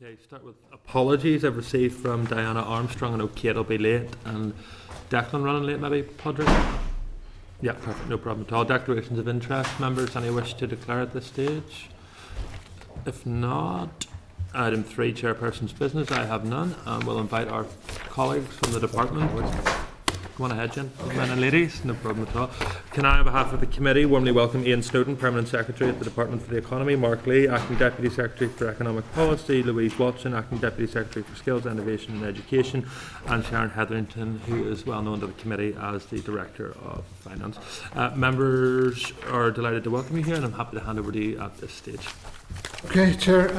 Okay, start with apologies I've received from Diana Armstrong. I know Kate will be late and Declan running late maybe, Padraig? Yeah, perfect, no problem at all. Declarations of interest, members, any wish to declare at this stage? If not, item 3, chairperson's business, I have none, and we'll invite our colleagues from the department. Go on ahead, gentlemen and ladies, no problem at all. Can I, on behalf of the committee, warmly welcome Ian Snowden, Permanent Secretary at the Department for the Economy, Mark Lee, Acting Deputy Secretary for Economic Policy, Louise Watson, Acting Deputy Secretary for Skills, Innovation and Education, and Sharon Hetherington, who is well known to the committee as the Director of Finance. Members are delighted to welcome you here, and I'm happy to hand over to you at this stage. Okay, Chair.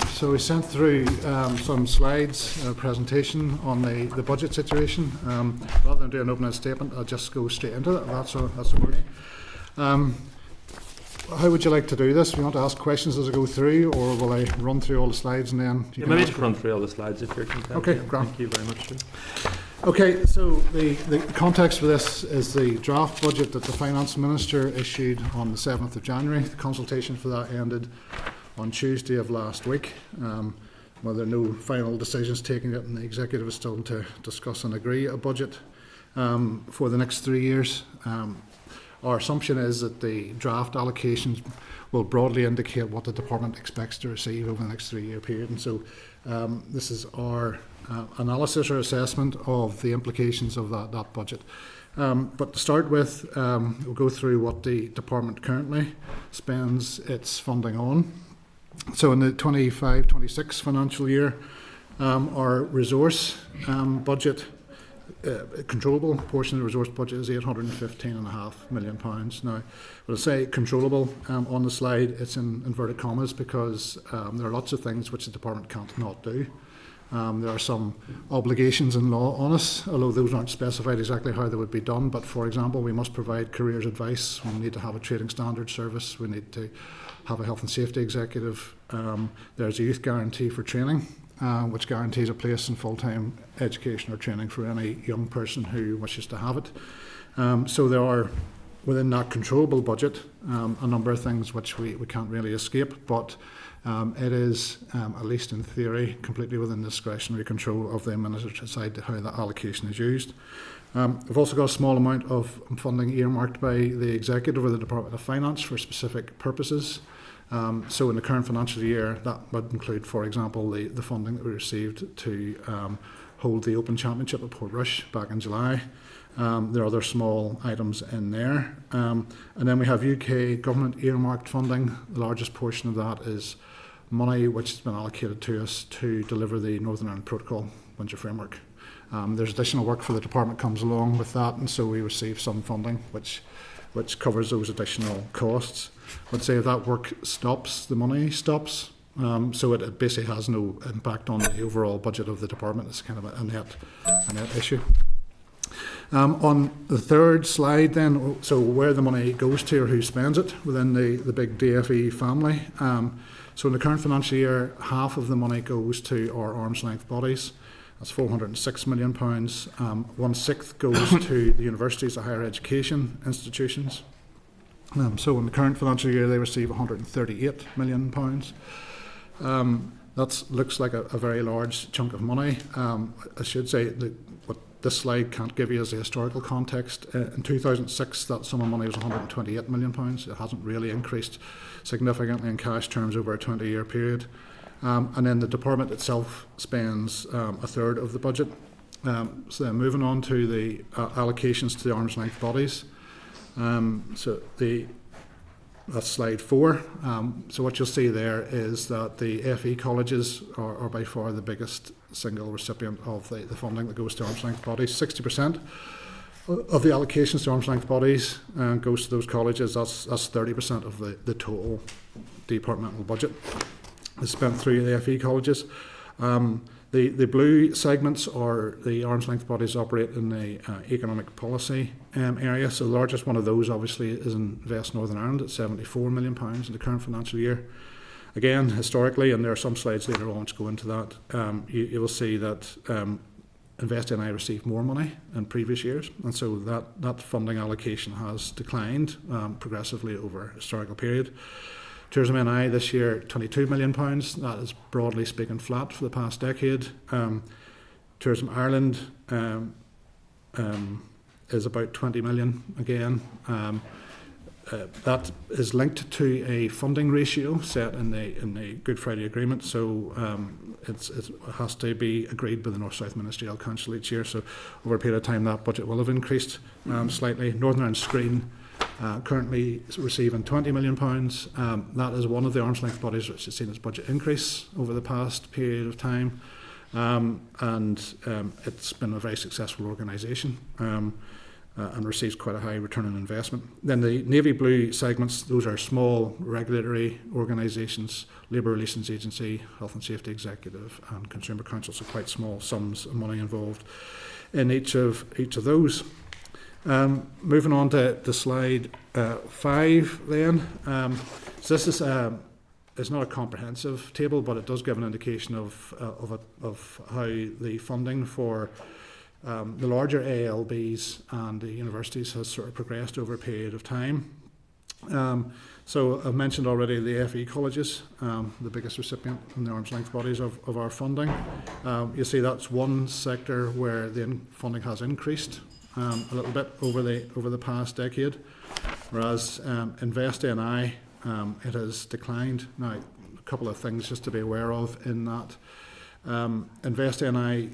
So we sent through some slides, presentation on the budget situation. Rather than do an opening statement, I'll just go straight into it. That's okay. How would you like to do this? Do you want to ask questions as I go through, or will I run through all the slides and then? Maybe just run through all the slides if you're content. Okay, great. Thank you very much, sir. Okay, so the context for this is the draft budget that the Finance Minister issued on the 7th of January. The consultation for that ended on Tuesday of last week. Well, there are no final decisions taken yet, and the executive is still to discuss and agree a budget for the next 3 years. Our assumption is that the draft allocations will broadly indicate what the department expects to receive over the next 3-year period, and so this is our analysis or assessment of the implications of that budget. But to start with, we'll go through what the department currently spends its funding on. So in the 25-26 financial year, our resource budget, controllable portion of the resource budget is £815.5 million. Now, when I say controllable on the slide, it's in inverted commas because there are lots of things which the department can't not do. There are some obligations in law on us, although those aren't specified exactly how they would be done. But for example, we must provide careers advice, we need to have a trading standards service, we need to have a health and safety executive. There's a youth guarantee for training, which guarantees a place in full-time education or training for any young person who wishes to have it. So there are, within that controllable budget, a number of things which we can't really escape, but it is, at least in theory, completely within the discretionary control of the Minister to decide how that allocation is used. We've also got a small amount of funding earmarked by the Executive or the Department of Finance for specific purposes. So in the current financial year, that would include, for example, the funding that we received to hold the Open Championship at Portrush back in July. There are other small items in there. And then we have UK government earmarked funding. The largest portion of that is money which has been allocated to us to deliver the Northern Ireland Protocol Windsor Framework. There's additional work for the department comes along with that, and so we receive some funding which covers those additional costs. I'd say if that work stops, the money stops. So it basically has no impact on the overall budget of the department. It's kind of a net issue. On the third slide then, so where the money goes to or who spends it within the big DFE family. So in the current financial year, half of the money goes to our arm's length bodies. That's £406 million. 1/6 goes to the universities, the higher education institutions. So in the current financial year, they receive £138 million. That looks like a very large chunk of money. I should say that what this slide can't give you is the historical context. In 2006, that sum of money was £128 million. It hasn't really increased significantly in cash terms over a 20-year period. And then the department itself spends a third of the budget. So then moving on to the allocations to the arm's length bodies. That's slide 4. So what you'll see there is that the FE colleges are by far the biggest single recipient of the funding that goes to arm's length bodies. 60% of the allocations to arm's length bodies goes to those colleges. That's 30% of the total departmental budget is spent through the FE colleges. The blue segments are the arm's length bodies operate in the economic policy area. So the largest one of those obviously is Invest Northern Ireland at £74 million in the current financial year. Again, historically, and there are some slides later on which go into that, you will see that Invest NI received more money in previous years, and so that funding allocation has declined progressively over a historical period. Tourism NI this year, £22 million. That is broadly speaking flat for the past decade. Tourism Ireland is about 20 million again. That is linked to a funding ratio set in the Good Friday Agreement, so it has to be agreed by the North-South Ministerial Council each year. So over a period of time, that budget will have increased slightly. Northern Ireland Screen currently receiving £20 million. That is one of the arm's length bodies which has seen its budget increase over the past period of time, and it's been a very successful organisation. And receives quite a high return on investment. Then the navy blue segments, those are small regulatory organisations, Labour Relations Agency, Health and Safety Executive and Consumer Council, so quite small sums of money involved in each of those. Moving on to slide 5 then. So this is it's not a comprehensive table, but it does give an indication of how the funding for the larger ALBs and the universities has sort of progressed over a period of time. So I've mentioned already the FE colleges, the biggest recipient in the arm's length bodies of our funding. You see that's one sector where the funding has increased a little bit over the past decade, whereas Invest NI it has declined. Now, a couple of things just to be aware of in that. Invest NI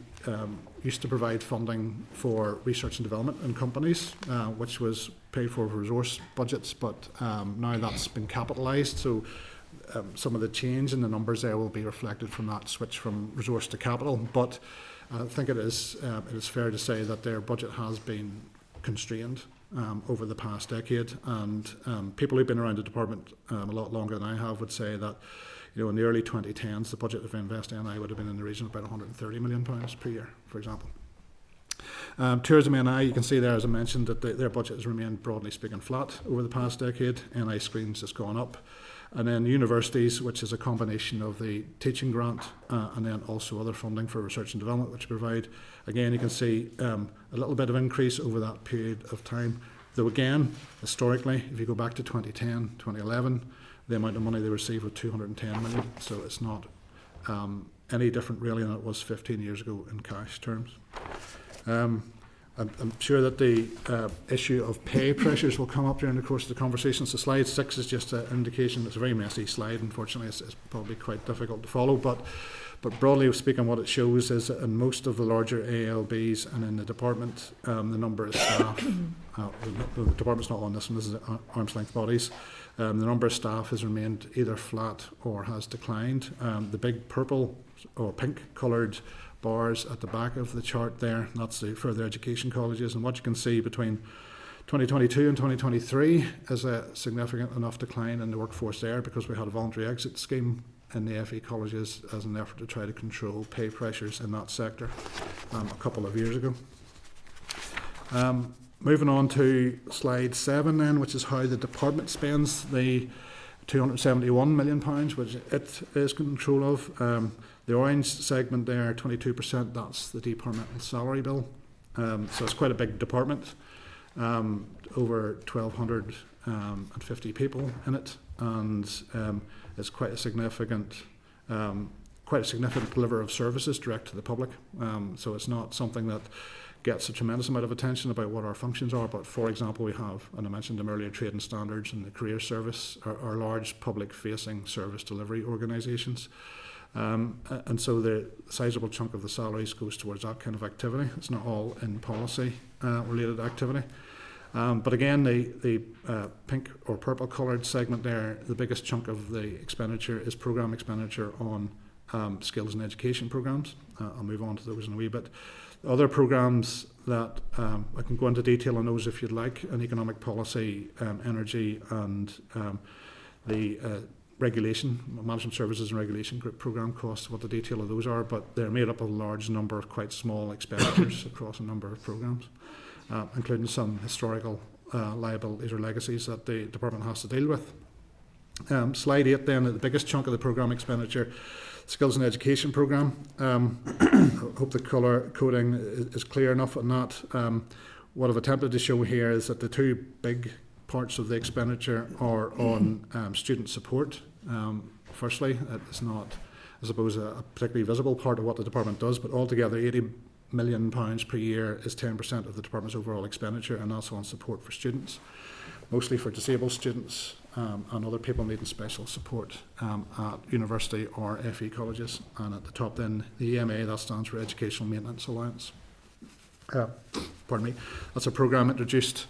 used to provide funding for research and development in companies, which was paid for resource budgets, but now that's been capitalised. So some of the change in the numbers there will be reflected from that switch from resource to capital. But I think it is fair to say that their budget has been constrained over the past decade, and people who've been around the department a lot longer than I have would say that, you know, in the early 2010s, the budget of Invest NI would have been in the region of about £130 million per year, for example. Tourism NI, you can see there, as I mentioned, that their budget has remained broadly speaking flat over the past decade. NI Screens has gone up. And then universities, which is a combination of the teaching grant and then also other funding for research and development, which provide, again, you can see a little bit of increase over that period of time. Though again, historically, if you go back to 2010, 2011, the amount of money they received was 210 million. So it's not any different really than it was 15 years ago in cash terms. I'm sure that the issue of pay pressures will come up during the course of the conversation. So slide 6 is just an indication. It's a very messy slide, unfortunately. It's probably quite difficult to follow, but broadly speaking, what it shows is that in most of the larger ALBs and in the department, the number of staff, the department's not on this one, this is arm's length bodies, the number of staff has remained either flat or has declined. The big purple or pink coloured bars at the back of the chart there, that's the further education colleges, and what you can see between 2022 and 2023 is a significant enough decline in the workforce there, because we had a voluntary exit scheme in the FE colleges as an effort to try to control pay pressures in that sector a couple of years ago. Moving on to slide 7 then, which is how the department spends the £271 million, which it is control of. The orange segment there, 22%, that's the departmental salary bill. So it's quite a big department, over 1,250 people in it, and it's quite a significant deliverer of services direct to the public. So it's not something that gets a tremendous amount of attention about what our functions are, but for example, we have, and I mentioned them earlier, Trade and Standards and the Career Service are large public-facing service delivery organisations. And so the sizable chunk of the salaries goes towards that kind of activity. It's not all in policy related activity. But again, the pink or purple coloured segment there, the biggest chunk of the expenditure is programme expenditure on skills and education programmes. I'll move on to those in a wee bit. Other programmes that I can go into detail on those if you'd like, an economic policy, energy, and the regulation, management services and regulation group programme costs, what the detail of those are, but they're made up of a large number of quite small expenditures across a number of programmes, including some historical liabilities or legacies that the department has to deal with. Slide 8 then, the biggest chunk of the programme expenditure, skills and education programme. I hope the colour coding is clear enough on that. What I've attempted to show here is that the two big parts of the expenditure are on student support. Firstly, it's not, I suppose, a particularly visible part of what the department does, but altogether £80 million per year is 10% of the department's overall expenditure, and that's on support for students, mostly for disabled students and other people needing special support at university or FE colleges. And at the top then, the EMA, that stands for Educational Maintenance Allowance. Pardon me. That's a programme introduced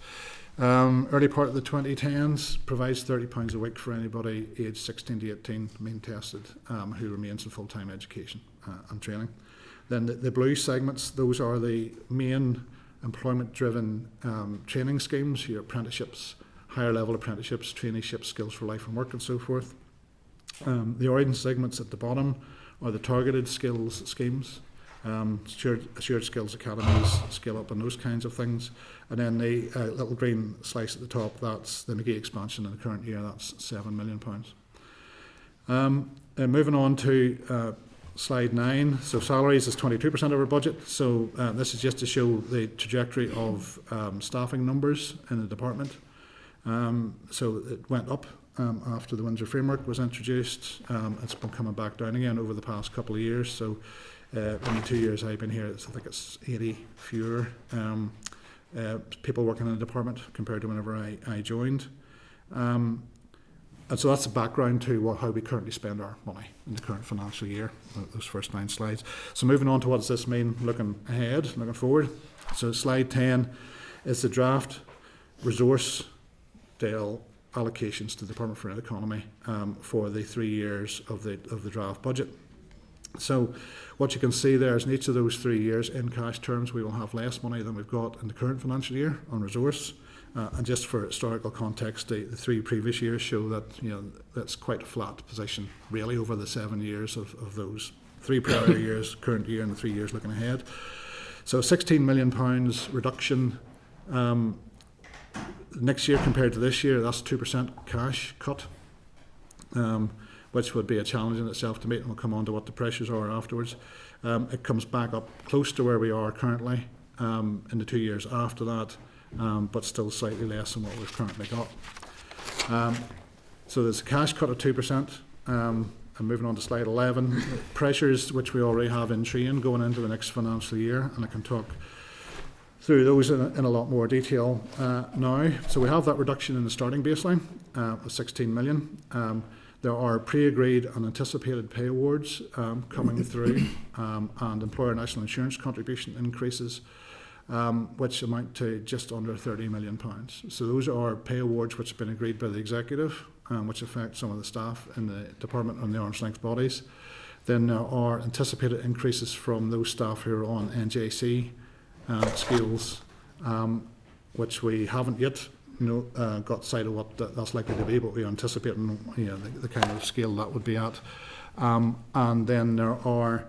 early part of the 2010s, provides £30 a week for anybody aged 16 to 18 mean tested who remains in full-time education and training. Then the blue segments, those are the main employment-driven training schemes, your apprenticeships, higher level apprenticeships, traineeships, skills for life and work and so forth. The orange segments at the bottom are the targeted skills schemes, assured skills academies, skill up and those kinds of things. And then the little green slice at the top, that's the McGee expansion in the current year, that's £7 million. And moving on to slide 9, so salaries is 22% of our budget. So this is just to show the trajectory of staffing numbers in the department. So it went up after the Windsor Framework was introduced. It's been coming back down again over the past couple of years. So in the 2 years I've been here, I think it's 80 fewer people working in the department compared to whenever I joined. And so that's the background to how we currently spend our money in the current financial year, those first 9 slides. So moving on to what does this mean looking ahead, looking forward. So slide 10 is the draft resource deal allocations to the Department for Economy for the 3 years of the draft budget. So what you can see there is in each of those 3 years, in cash terms, we will have less money than we've got in the current financial year on resource. And just for historical context, the 3 previous years show that that's quite a flat position really over the 7 years of those 3 prior years, current year, and the 3 years looking ahead. So £16 million reduction next year compared to this year. That's 2% cash cut, which would be a challenge in itself to meet, and we'll come on to what the pressures are afterwards. It comes back up close to where we are currently in the 2 years after that. But still slightly less than what we've currently got. So there's a cash cut of 2%. And moving on to slide 11, pressures which we already have in train going into the next financial year, and I can talk through those in a lot more detail now. So we have that reduction in the starting baseline of 16 million. There are pre-agreed and anticipated pay awards coming through, and employer national insurance contribution increases, which amount to just under £30 million. So those are pay awards which have been agreed by the executive, which affect some of the staff in the department and the arm's length bodies. Then there are anticipated increases from those staff who are on NJC skills, which we haven't yet got sight of what that's likely to be, but we're anticipating the kind of scale that would be at. And then there are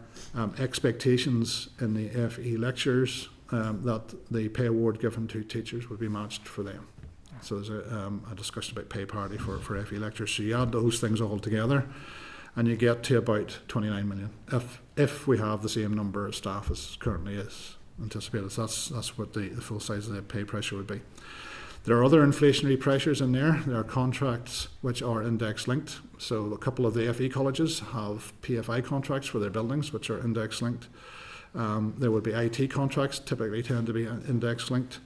expectations in the FE lectures that the pay award given to teachers would be matched for them. So there's a discussion about pay parity for FE lectures. So you add those things all together and you get to about 29 million if we have the same number of staff as currently is anticipated. So that's what the full size of the pay pressure would be. There are other inflationary pressures in there. There are contracts which are index linked. So a couple of the FE colleges have PFI contracts for their buildings which are index linked. There would be IT contracts, typically tend to be index linked.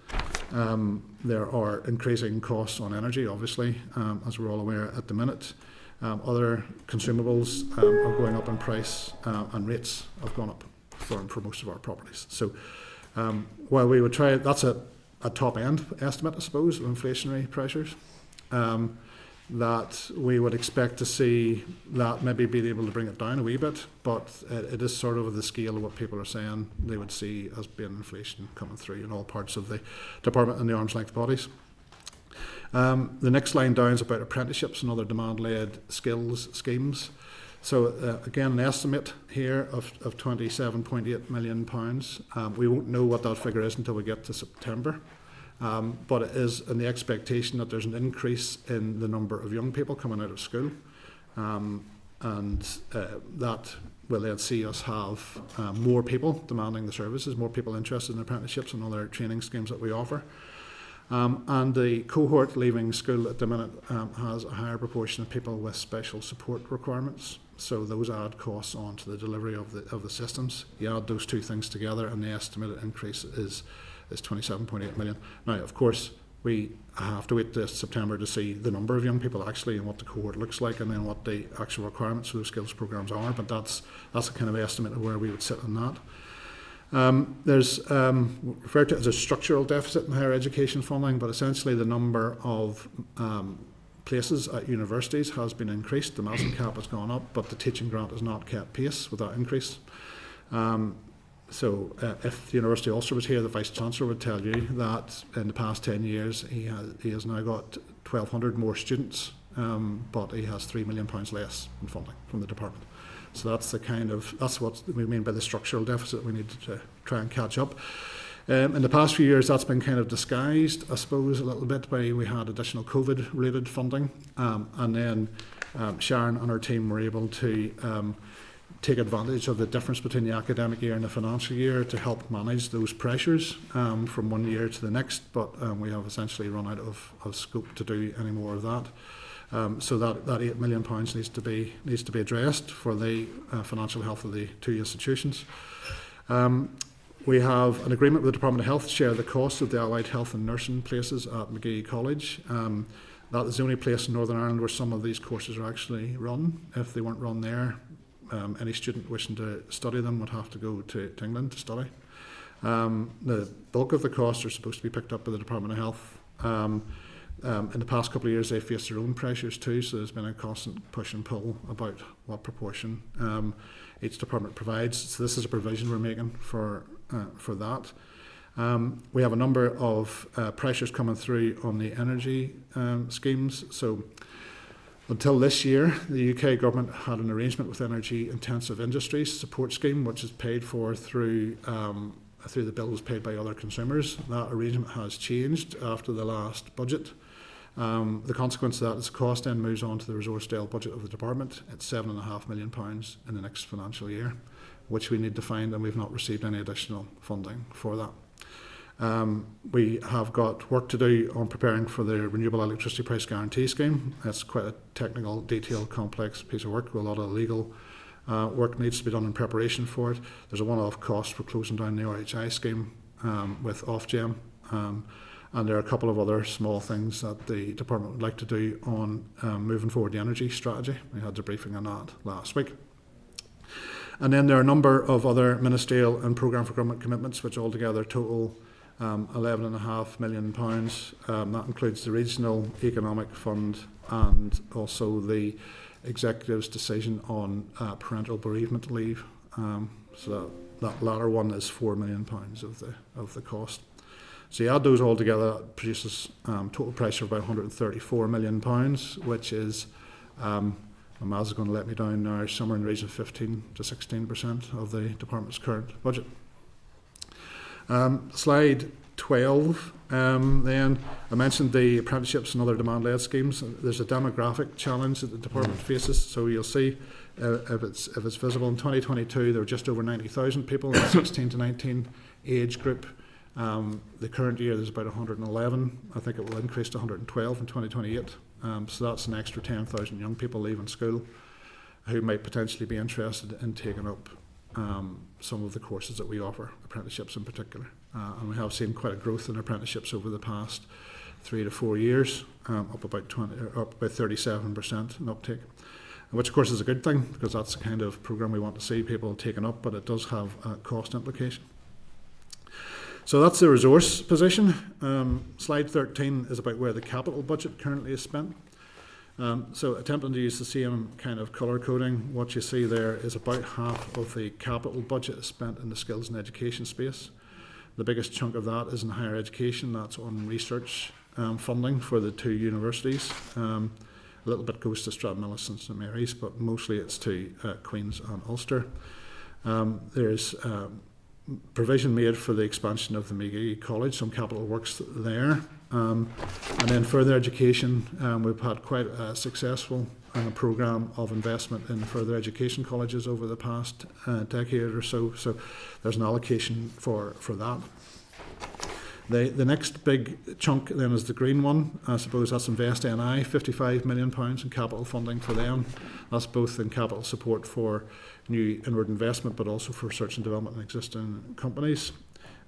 There are increasing costs on energy, obviously, as we're all aware at the minute. Other consumables are going up in price, and rates have gone up for most of our properties. So while we would try, that's a top end estimate, I suppose, of inflationary pressures. That we would expect to see that maybe being able to bring it down a wee bit, but it is sort of the scale of what people are saying they would see as being inflation coming through in all parts of the department and the arm's length bodies. The next line down is about apprenticeships and other demand-led skills schemes. So again, an estimate here of £27.8 million. We won't know what that figure is until we get to September. But it is in the expectation that there's an increase in the number of young people coming out of school, and that will then see us have more people demanding the services, more people interested in apprenticeships and other training schemes that we offer. And the cohort leaving school at the minute has a higher proportion of people with special support requirements. So those add costs onto the delivery of the systems. You add those two things together, and the estimated increase is 27.8 million. Now, of course, we have to wait this September to see the number of young people actually and what the cohort looks like, and then what the actual requirements for those skills programs are. But that's a kind of estimate of where we would sit on that. There's referred to as a structural deficit in higher education funding, but essentially the number of places at universities has been increased. The Mason cap has gone up, but the teaching grant has not kept pace with that increase. So if the University of Ulster was here, the Vice Chancellor would tell you that in the past 10 years he has now got 1,200 more students, but he has £3 million less in funding from the department. So that's what we mean by the structural deficit we need to try and catch up. In the past few years, that's been kind of disguised, I suppose, a little bit by we had additional COVID-related funding, and then Sharon and her team were able to take advantage of the difference between the academic year and the financial year to help manage those pressures from one year to the next. But we have essentially run out of scope to do any more of that. So that £8 million needs to be addressed for the financial health of the two institutions. We have an agreement with the Department of Health to share the cost of the allied health and nursing places at McGee College. That is the only place in Northern Ireland where some of these courses are actually run. If they weren't run there, any student wishing to study them would have to go to England to study. The bulk of the costs are supposed to be picked up by the Department of Health. In the past couple of years, they faced their own pressures too, so there's been a constant push and pull about what proportion each department provides. So this is a provision we're making for that. We have a number of pressures coming through on the energy schemes. So until this year, the UK government had an arrangement with energy intensive industries support scheme, which is paid for through the bills paid by other consumers. That arrangement has changed after the last budget. The consequence of that is the cost then moves on to the Resourcedale budget of the department. It's £7.5 million in the next financial year, which we need to find, and we've not received any additional funding for that. We have got work to do on preparing for the Renewable Electricity Price Guarantee Scheme. That's quite a technical, detailed, complex piece of work with a lot of legal work needs to be done in preparation for it. There's a one-off cost for closing down the RHI scheme with Ofgem, and there are a couple of other small things that the department would like to do on moving forward the energy strategy. We had a briefing on that last week. And then there are a number of other ministerial and programme for government commitments which altogether total £11.5 million. That includes the Regional Economic Fund and also the Executive's decision on parental bereavement leave. So that latter one is £4 million of the cost. So you add those all together, that produces total price of about £134 million, which is, Maz is going to let me down now, somewhere in the region of 15 to 16% of the department's current budget. Slide 12, then I mentioned the apprenticeships and other demand-led schemes. There's a demographic challenge that the department faces, so you'll see if it's visible. In 2022 there were just over 90,000 people in the 16 to 19 age group. The current year there's about 111. I think it will increase to 112 in 2028. So that's an extra 10,000 young people leaving school who might potentially be interested in taking up some of the courses that we offer, apprenticeships in particular. And we have seen quite a growth in apprenticeships over the past 3 to 4 years, up about 37% in uptake, which of course is a good thing because that's the kind of programme we want to see people taking up, but it does have a cost implication. So that's the resource position. Slide 13 is about where the capital budget currently is spent. So attempting to use the same kind of colour coding, what you see there is about half of the capital budget is spent in the skills and education space. The biggest chunk of that is in higher education. That's on research funding for the two universities. A little bit goes to Stratmillis and St Mary's, but mostly it's to Queen's and Ulster. There's provision made for the expansion of the McGee College, some capital works there. And then further education, we've had quite a successful programme of investment in further education colleges over the past decade or so. So there's an allocation for that. The next big chunk then is the green one. I suppose that's Invest NI, £55 million in capital funding for them. That's both in capital support for new inward investment, but also for research and development in existing companies.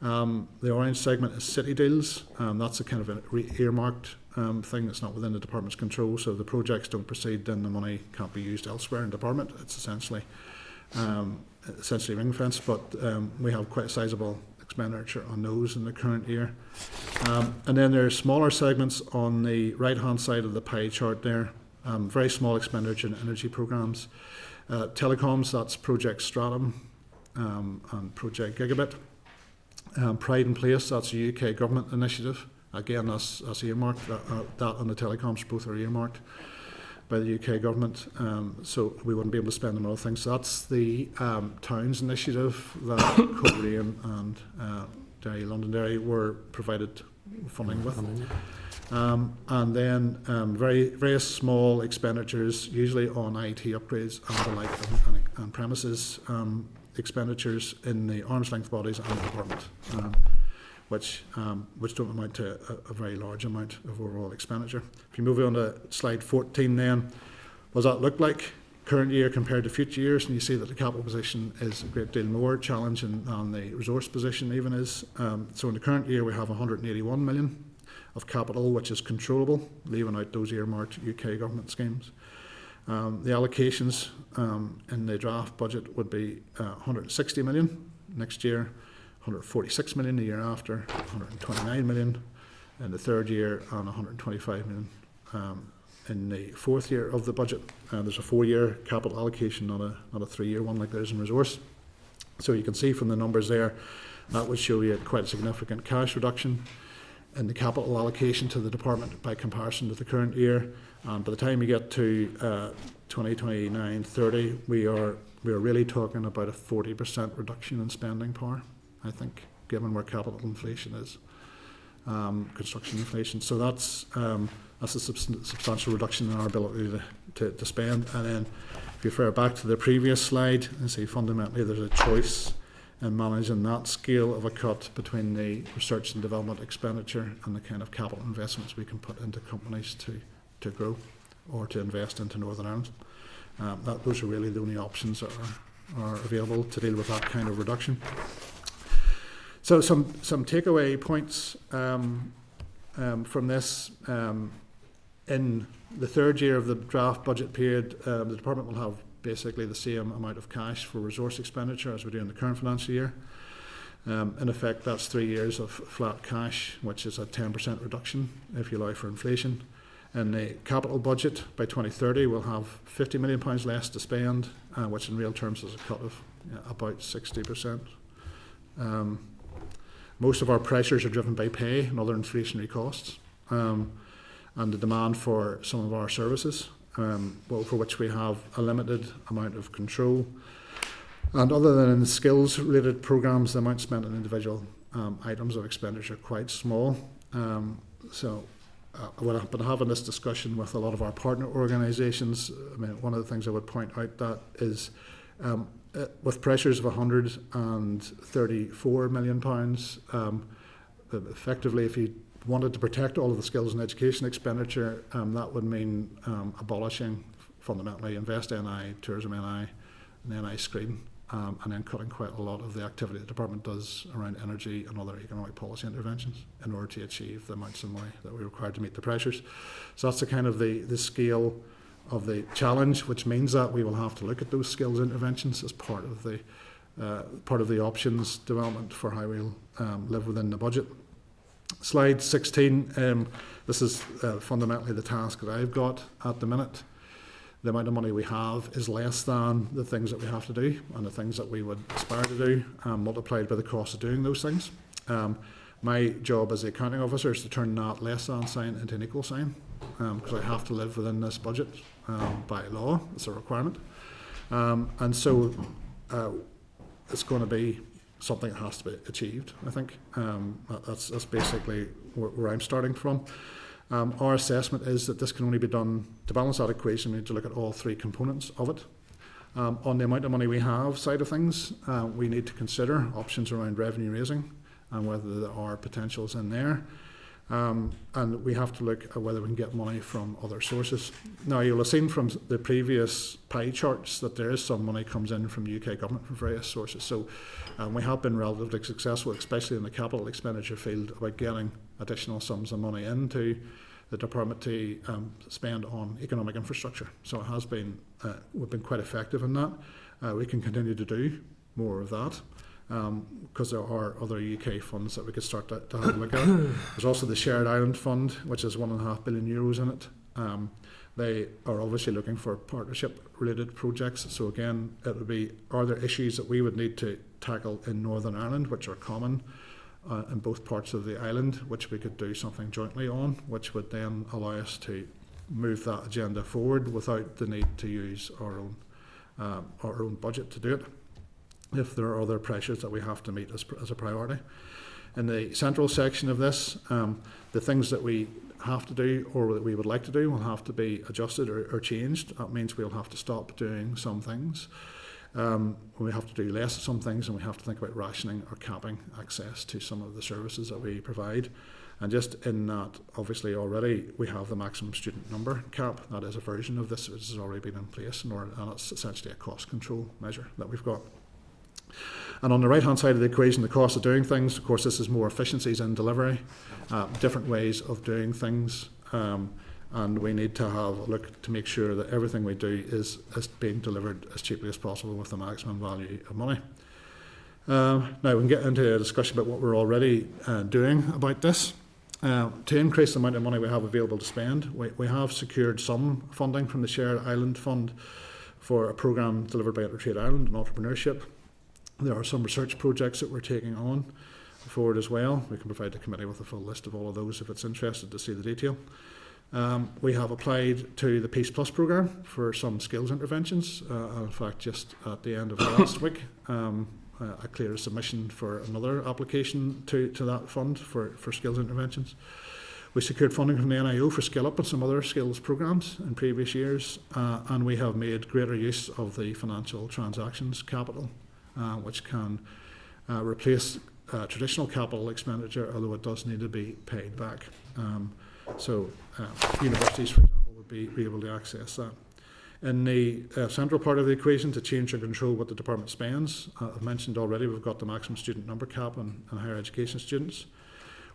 The orange segment is city deals. That's a kind of an earmarked thing that's not within the department's control. So the projects don't proceed, then the money can't be used elsewhere in the department. It's essentially ring fenced, but we have quite a sizable expenditure on those in the current year. And then there are smaller segments on the right hand side of the pie chart there. Very small expenditure in energy programs. Telecoms, that's Project Stratum and Project Gigabit. Pride in Place, that's a UK government initiative. Again, that's earmarked. That and the telecoms both are earmarked by the UK government, so we wouldn't be able to spend them on other things. So that's the Towns initiative that Coleraine and Derry Londonderry were provided funding with. And then very small expenditures, usually on IT upgrades and the like, and premises expenditures in the arm's length bodies and the department, which don't amount to a very large amount of overall expenditure. If you move on to slide 14 then, what does that look like current year compared to future years? And you see that the capital position is a great deal more challenging than the resource position even is. So in the current year we have 181 million of capital, which is controllable, leaving out those earmarked UK government schemes. The allocations in the draft budget would be 160 million next year, 146 million the year after, 129 million in the third year, and 125 million in the fourth year of the budget. There's a 4-year capital allocation, not a 3-year one like there is in resource. So you can see from the numbers there, that would show you quite a significant cash reduction in the capital allocation to the department by comparison to the current year. And by the time you get to 2029-30, we are really talking about a 40% reduction in spending power, I think, given where capital inflation is, construction inflation. So that's a substantial reduction in our ability to spend. And then if you refer back to the previous slide, and see fundamentally there's a choice in managing that scale of a cut between the research and development expenditure and the kind of capital investments we can put into companies to grow or to invest into Northern Ireland. Those are really the only options that are available to deal with that kind of reduction. So some takeaway points from this. In the third year of the draft budget period, the department will have basically the same amount of cash for resource expenditure as we do in the current financial year. In effect, that's 3 years of flat cash, which is a 10% reduction if you allow for inflation. In the capital budget by 2030, we'll have £50 million less to spend, which in real terms is a cut of about 60%. Most of our pressures are driven by pay and other inflationary costs, and the demand for some of our services, for which we have a limited amount of control. And other than in the skills-related programmes, the amount spent on individual items of expenditure are quite small. When I've been having this discussion with a lot of our partner organisations, I mean, one of the things I would point out that is with pressures of £134 million, effectively if you wanted to protect all of the skills and education expenditure, that would mean abolishing fundamentally Invest NI, Tourism NI, and NI Screen, and then cutting quite a lot of the activity the department does around energy and other economic policy interventions in order to achieve the amounts of money that we're required to meet the pressures. So that's the kind of the scale of the challenge, which means that we will have to look at those skills interventions as part of the options development for how we'll live within the budget. Slide 16, this is fundamentally the task that I've got at the minute. The amount of money we have is less than the things that we have to do and the things that we would aspire to do, multiplied by the cost of doing those things. My job as the accounting officer is to turn that less than sign into an equal sign, because I have to live within this budget by law. It's a requirement. And so it's going to be something that has to be achieved, I think. That's basically where I'm starting from. Our assessment is that this can only be done to balance that equation. We need to look at all three components of it. On the amount of money we have side of things, we need to consider options around revenue raising and whether there are potentials in there. And we have to look at whether we can get money from other sources. Now, you'll have seen from the previous pie charts that there is some money comes in from the UK government from various sources. So we have been relatively successful, especially in the capital expenditure field, about getting additional sums of money into the department to spend on economic infrastructure. So it has been, we've been quite effective in that. We can continue to do more of that. Because there are other UK funds that we could start to have a look at. There's also the Shared Island Fund, which is €1.5 billion in it. They are obviously looking for partnership-related projects. So again, it would be, are there issues that we would need to tackle in Northern Ireland, which are common in both parts of the island, which we could do something jointly on, which would then allow us to move that agenda forward without the need to use our own budget to do it, if there are other pressures that we have to meet as a priority. In the central section of this, the things that we have to do or that we would like to do will have to be adjusted or changed. That means we'll have to stop doing some things. We have to do less of some things, and we have to think about rationing or capping access to some of the services that we provide. And just in that, obviously already we have the maximum student number cap. That is a version of this which has already been in place, and it's essentially a cost control measure that we've got. And on the right hand side of the equation, the cost of doing things, of course this is more efficiencies in delivery, different ways of doing things, and we need to have a look to make sure that everything we do is being delivered as cheaply as possible with the maximum value of money. Now we can get into a discussion about what we're already doing about this. To increase the amount of money we have available to spend, we have secured some funding from the Shared Island Fund for a programme delivered by Intertrade Ireland on entrepreneurship. There are some research projects that we're taking on forward as well. We can provide the committee with a full list of all of those if it's interested to see the detail. We have applied to the Peace Plus programme for some skills interventions. In fact, just at the end of last week, I cleared a submission for another application to that fund for skills interventions. We secured funding from the NIO for Skill Up and some other skills programmes in previous years, and we have made greater use of the financial transactions capital, which can replace traditional capital expenditure, although it does need to be paid back. So universities, for example, would be able to access that. In the central part of the equation, to change and control what the department spends, I've mentioned already we've got the maximum student number cap on higher education students.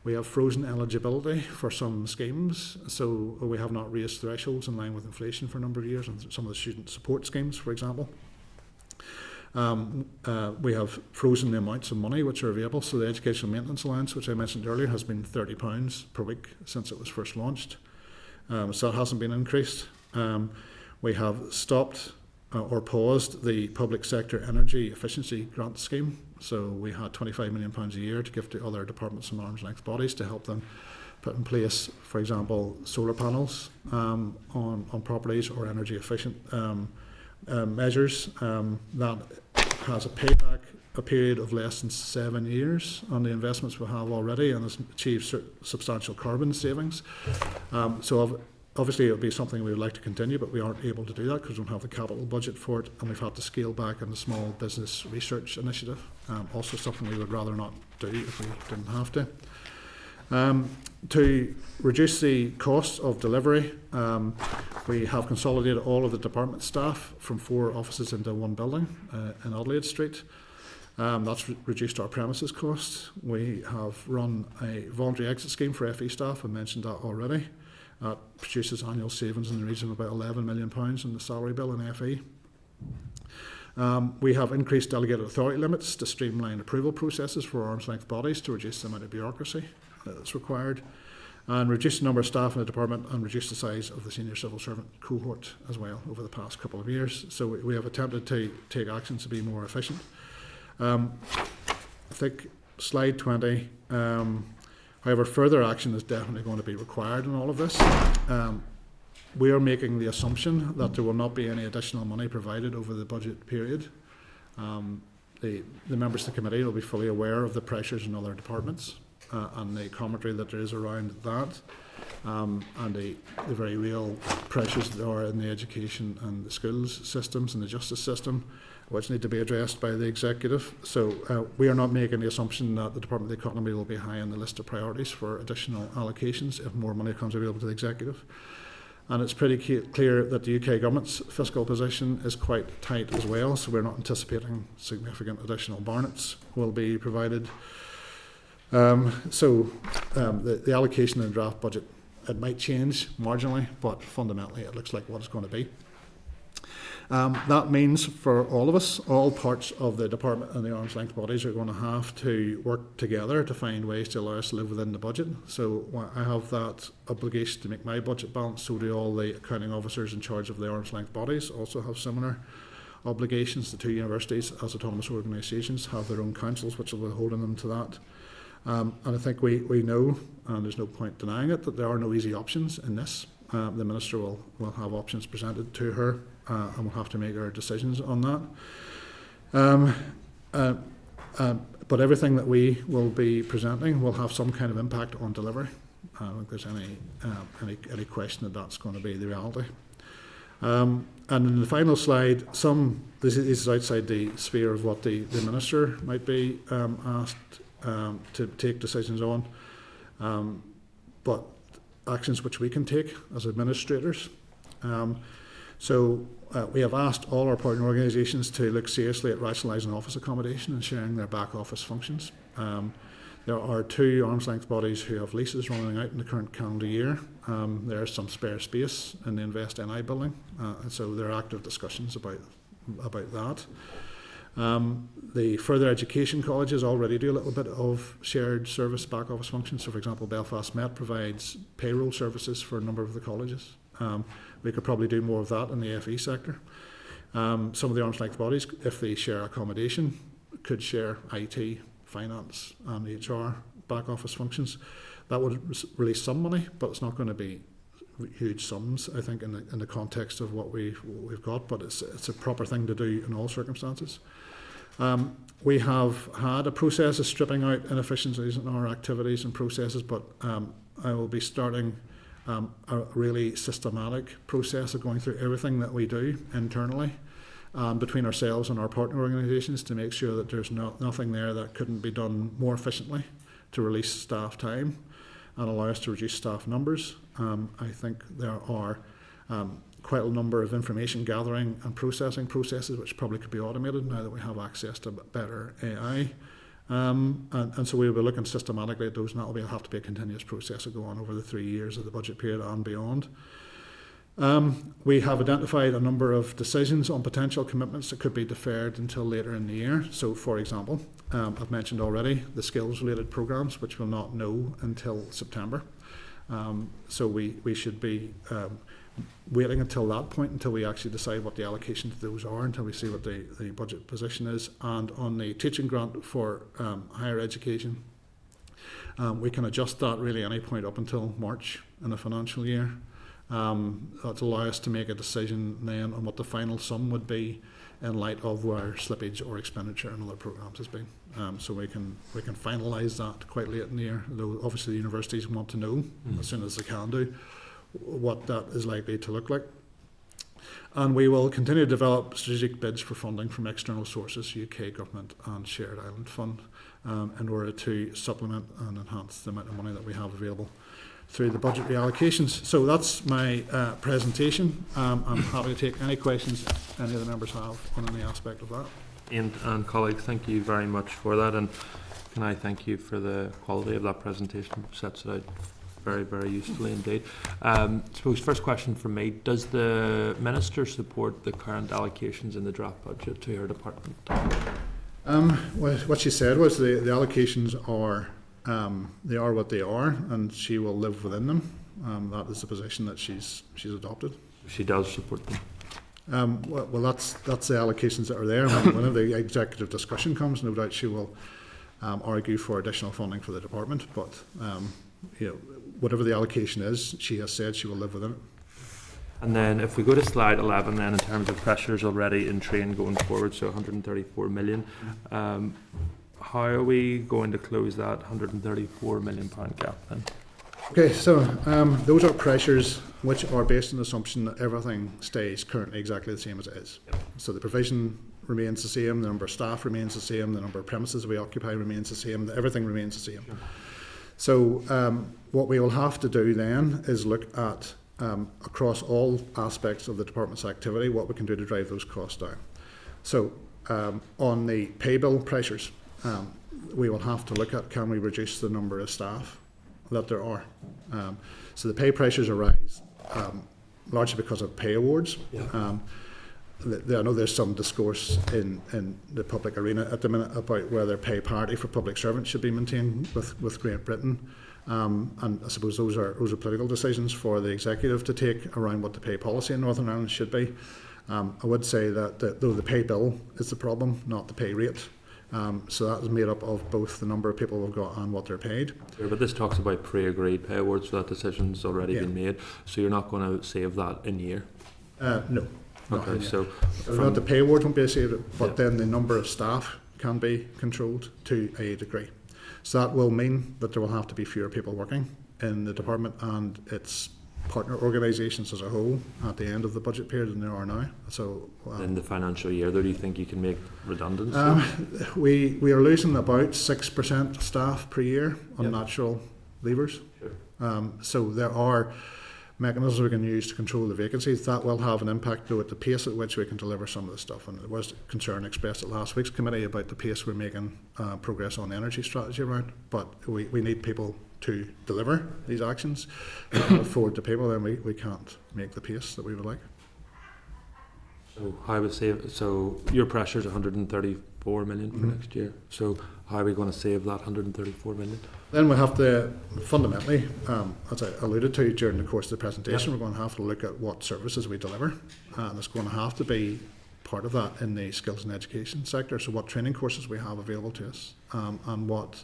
We have frozen eligibility for some schemes, so we have not raised thresholds in line with inflation for a number of years on some of the student support schemes, for example. We have frozen the amounts of money which are available. So the Educational Maintenance Allowance, which I mentioned earlier, has been £30 per week since it was first launched. So that hasn't been increased. We have stopped or paused the public sector energy efficiency grant scheme. So we had £25 million a year to give to other departments and arm's length bodies to help them put in place, for example, solar panels on properties or energy efficient measures. That has a payback, a period of less than 7 years on the investments we have already, and has achieved substantial carbon savings. So obviously it would be something we would like to continue, but we aren't able to do that because we don't have the capital budget for it, and we've had to scale back on the Small Business Research Initiative, also something we would rather not do if we didn't have to. To reduce the costs of delivery, we have consolidated all of the department staff from 4 offices into one building in Adelaide Street. That's reduced our premises costs. We have run a voluntary exit scheme for FE staff. I mentioned that already. That produces annual savings in the region of about £11 million in the salary bill in FE. We have increased delegated authority limits to streamline approval processes for arm's length bodies to reduce the amount of bureaucracy that's required, and reduce the number of staff in the department and reduce the size of the senior civil servant cohort as well over the past couple of years. So we have attempted to take actions to be more efficient. I think slide 20, however, further action is definitely going to be required in all of this. We are making the assumption that there will not be any additional money provided over the budget period. The members of the committee will be fully aware of the pressures in other departments. and the commentary that there is around that, and the very real pressures that are in the education and the schools systems and the justice system, which need to be addressed by the executive. So we are not making the assumption that the Department of the Economy will be high on the list of priorities for additional allocations if more money comes available to the executive. And it's pretty clear that the UK government's fiscal position is quite tight as well, so we're not anticipating significant additional barnets will be provided. The allocation in the draft budget, it might change marginally, but fundamentally it looks like what it's going to be. That means for all of us, all parts of the department and the arm's length bodies are going to have to work together to find ways to allow us to live within the budget. So I have that obligation to make my budget balance, so do all the accounting officers in charge of the arm's length bodies also have similar obligations. The two universities as autonomous organisations have their own councils which will be holding them to that. And I think we know, and there's no point denying it, that there are no easy options in this. The Minister will have options presented to her, and we'll have to make our decisions on that. But everything that we will be presenting will have some kind of impact on delivery. I don't think there's any question that that's going to be the reality. And in the final slide, this is outside the sphere of what the Minister might be asked to take decisions on, but actions which we can take as administrators. We have asked all our partner organisations to look seriously at rationalising office accommodation and sharing their back office functions. There are two arm's length bodies who have leases running out in the current calendar year. There is some spare space in the Invest NI building, and so there are active discussions about that. The further education colleges already do a little bit of shared service back office functions. So, for example, Belfast Met provides payroll services for a number of the colleges. We could probably do more of that in the FE sector. Some of the arm's length bodies, if they share accommodation, could share IT, finance and HR back office functions. That would release some money, but it's not going to be huge sums, I think, in the context of what we've got, but it's a proper thing to do in all circumstances. We have had a process of stripping out inefficiencies in our activities and processes, but I will be starting a really systematic process of going through everything that we do internally between ourselves and our partner organisations to make sure that there's nothing there that couldn't be done more efficiently to release staff time and allow us to reduce staff numbers. I think there are quite a number of information gathering and processing processes which probably could be automated now that we have access to better AI. And so we'll be looking systematically at those, and that will have to be a continuous process that go on over the 3 years of the budget period and beyond. We have identified a number of decisions on potential commitments that could be deferred until later in the year. So, for example, I've mentioned already the skills-related programmes, which we'll not know until September. So we should be waiting until that point, until we actually decide what the allocations to those are, until we see what the budget position is. And on the teaching grant for higher education, we can adjust that really any point up until March in the financial year. That allow us to make a decision then on what the final sum would be in light of where slippage or expenditure in other programmes has been. So we can finalise that quite late in the year, though obviously the universities want to know as soon as they can do what that is likely to look like. And we will continue to develop strategic bids for funding from external sources, UK Government and Shared Island Fund, in order to supplement and enhance the amount of money that we have available through the budget reallocations. So that's my presentation. I'm happy to take any questions any of the members have on any aspect of that. And colleagues, thank you very much for that, and can I thank you for the quality of that presentation, which sets it out very, very usefully indeed. I suppose first question from me, does the Minister support the current allocations in the draft budget to her department? Well, what she said was the allocations are they are what they are, and she will live within them. That is the position that she's adopted. She does support them. Well, that's the allocations that are there. Whenever the executive discussion comes, no doubt she will argue for additional funding for the department. But whatever the allocation is, she has said she will live within it. And then if we go to slide 11 then, in terms of pressures already in train going forward, so 134 million, how are we going to close that £134 million gap then? Okay, so those are pressures which are based on the assumption that everything stays currently exactly the same as it is. So the provision remains the same, the number of staff remains the same, the number of premises we occupy remains the same, everything remains the same. So what we will have to do then is look at across all aspects of the department's activity what we can do to drive those costs down. So on the pay bill pressures, we will have to look at, can we reduce the number of staff that there are. So the pay pressures arise largely because of pay awards. I know there's some discourse in the public arena at the minute about whether pay parity for public servants should be maintained with Great Britain. And I suppose those are political decisions for the executive to take around what the pay policy in Northern Ireland should be. I would say that though the pay bill is the problem, not the pay rate. So that is made up of both the number of people we've got and what they're paid. Sure, but this talks about pre-agreed pay awards, so that decision's already been made. So you're not going to save that in year? No. Okay, so not the pay award won't be saved, but then the number of staff can be controlled to a degree. So that will mean that there will have to be fewer people working in the department and its partner organisations as a whole at the end of the budget period than there are now. So in the financial year, though, do you think you can make redundancy? We are losing about 6% staff per year on natural leavers. Sure. So there are mechanisms we can use to control the vacancies. That will have an impact, though, at the pace at which we can deliver some of the stuff. And there was concern expressed at last week's committee about the pace we're making progress on the energy strategy around. But we need people to deliver these actions. If we can't afford the people, then we can't make the pace that we would like. So how would save? So your pressure is 134 million for next year. So how are we going to save that 134 million? Then we have to fundamentally, as I alluded to during the course of the presentation, we're going to have to look at what services we deliver, and it's going to have to be part of that in the skills and education sector. So what training courses we have available to us, and what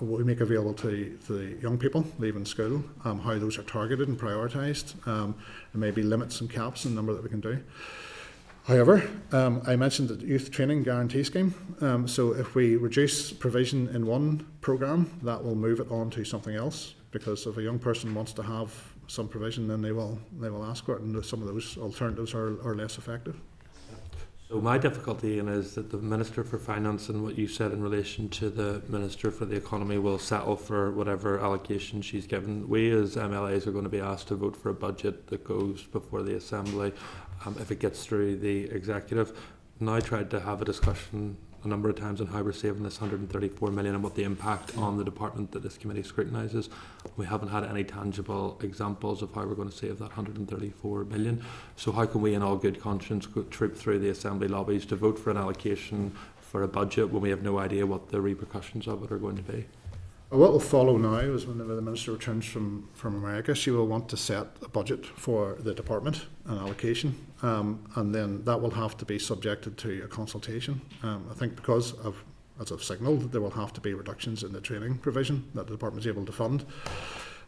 we make available to the young people leaving school, how those are targeted and prioritised. There may be limits and caps in the number that we can do. However, I mentioned the Youth Training Guarantee Scheme. So if we reduce provision in one programme, that will move it on to something else, because if a young person wants to have some provision, then they will ask for it, and some of those alternatives are less effective. So my difficulty, Ian, is that the Minister for Finance and what you said in relation to the Minister for the Economy will settle for whatever allocation she's given. We as MLAs are going to be asked to vote for a budget that goes before the Assembly if it gets through the Executive. And I tried to have a discussion a number of times on how we're saving this 134 million and what the impact on the department that this committee scrutinises. We haven't had any tangible examples of how we're going to save that 134 million. So how can we in all good conscience troop through the Assembly lobbies to vote for an allocation for a budget when we have no idea what the repercussions of it are going to be? What will follow now is whenever the Minister returns from America, she will want to set a budget for the department, an allocation, and then that will have to be subjected to a consultation. I think because of, as I've signalled, there will have to be reductions in the training provision that the department is able to fund.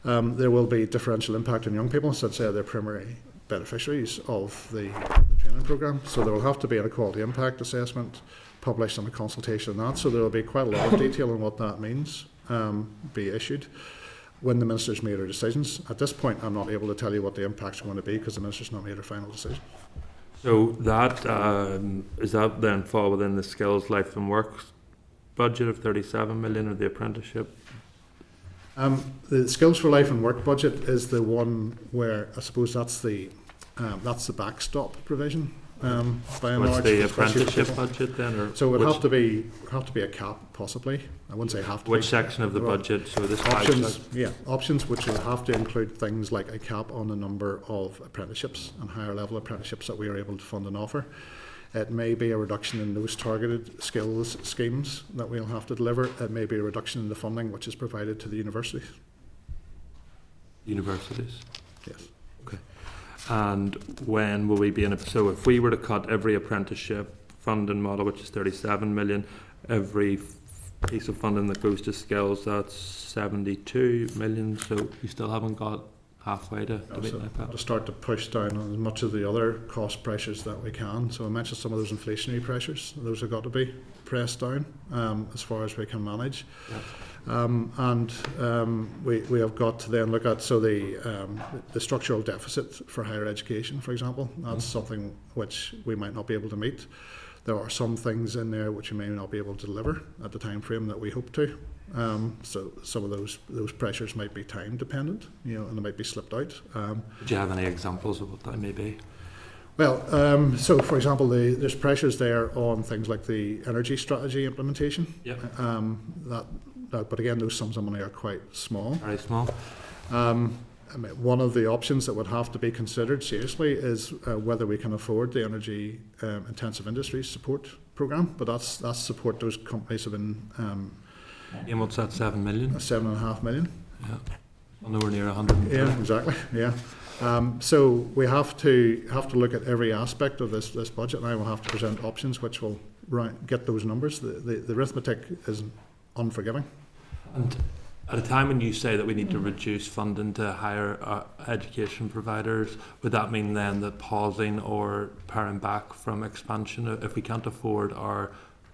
There will be differential impact on young people, such as they're primary beneficiaries of the training programme. So there will have to be an equality impact assessment published and a consultation on that. So there will be quite a lot of detail on what that means. Be issued when the Minister's made her decisions. At this point, I'm not able to tell you what the impacts are going to be because the Minister's not made her final decision. So that is that then fall within the Skills, Life and Work budget of 37 million or the apprenticeship? The Skills for Life and Work budget is the one where I suppose that's the backstop provision. By and What's large, the apprenticeship budget then? Or so it would have to be a cap, possibly. I wouldn't say have to. Which be. section of the budget? So this options which will have to include things like a cap on the number of apprenticeships and higher level apprenticeships that we are able to fund and offer. It may be a reduction in those targeted skills schemes that we'll have to deliver. It may be a reduction in the funding which is provided to the universities. Universities? Yes. Okay. And when will we be in a... So if we were to cut every apprenticeship funding model, which is 37 million, every piece of funding that goes to skills, that's 72 million. So you still haven't got halfway to meet like that. To start to push down on as much of the other cost pressures that we can. So I mentioned some of those inflationary pressures; those have got to be pressed down as far as we can manage. Yep. We have got to then look at the structural deficit for higher education, for example. That's something which we might not be able to meet. There are some things in there which we may not be able to deliver at the time frame that we hope to. So some of those pressures might be time dependent, and they might be slipped out. Do you have any examples of what that may be? Well, so for example, there's pressures there on things like the energy strategy implementation. Yep. But again, those sums of money are quite small. Very small. One of the options that would have to be considered seriously is whether we can afford the energy intensive industries support program. But that's support those companies have been And what's that, 7 million? 7.5 million. Yeah. Well, nowhere near 100. Yeah, exactly. Yeah. So we have to look at every aspect of this budget, and I will have to present options which will get those numbers. The arithmetic is unforgiving. And at a time when you say that we need to reduce funding to higher education providers, would that mean then that pausing or paring back from expansion, if we can't afford our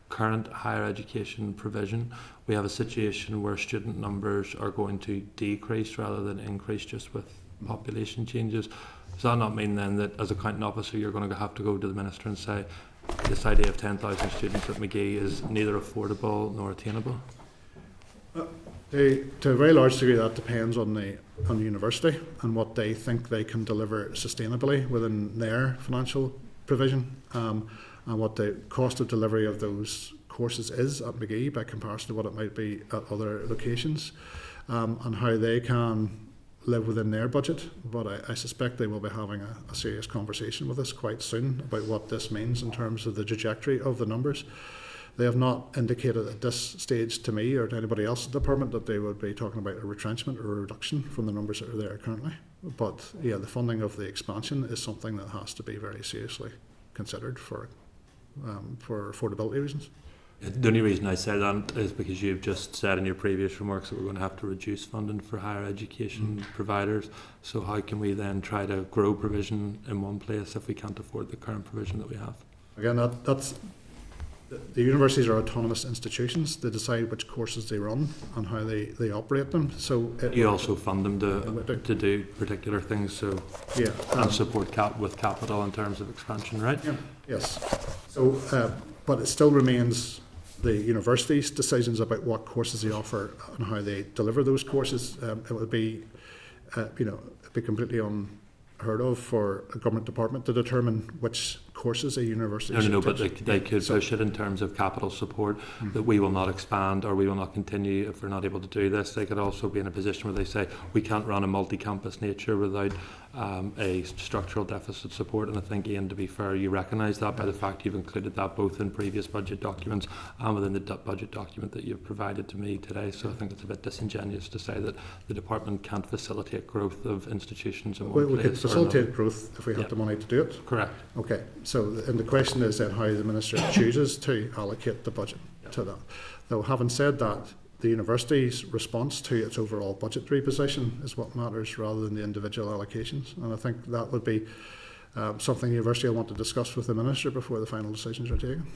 current higher education provision, we have a situation where student numbers are going to decrease rather than increase just with population changes? Does that not mean then that as accounting officer you're going to have to go to the Minister and say this idea of 10,000 students at McGee is neither affordable nor attainable? To a very large degree, that depends on the university and what they think they can deliver sustainably within their financial provision, and what the cost of delivery of those courses is at McGee by comparison to what it might be at other locations, and how they can live within their budget. But I suspect they will be having a serious conversation with us quite soon about what this means in terms of the trajectory of the numbers. They have not indicated at this stage to me or to anybody else in the department that they would be talking about a retrenchment or a reduction from the numbers that are there currently. But yeah, the funding of the expansion is something that has to be very seriously considered for affordability reasons. The only reason I say that is because you've just said in your previous remarks that we're going to have to reduce funding for higher education providers. So how can we then try to grow provision in one place if we can't afford the current provision that we have? Again, that's the universities are autonomous institutions. They decide which courses they run and how they operate them. So you also fund them to do particular things, so yeah, and support with capital in terms of expansion, right? Yeah, yes. So, but it still remains the university's decisions about what courses they offer and how they deliver those courses. It would be, it'd be completely unheard of for a government department to determine which courses a university should No, but take. they could push it in terms of capital support, that we will not expand or we will not continue if we're not able to do this. They could also be in a position where they say we can't run a multi-campus nature without a structural deficit support. And I think, Ian, to be fair, you recognise that by the fact you've included that both in previous budget documents and within the budget document that you've provided to me today. So I think it's a bit disingenuous to say that the department can't facilitate growth of institutions in one place. We could facilitate growth if we had the money to do it. Correct. Okay, so and the question is then how the Minister chooses to allocate the budget to that. Though having said that, the university's response to its overall budgetary position is what matters rather than the individual allocations. And I think that would be something the university will want to discuss with the Minister before the final decisions are taken.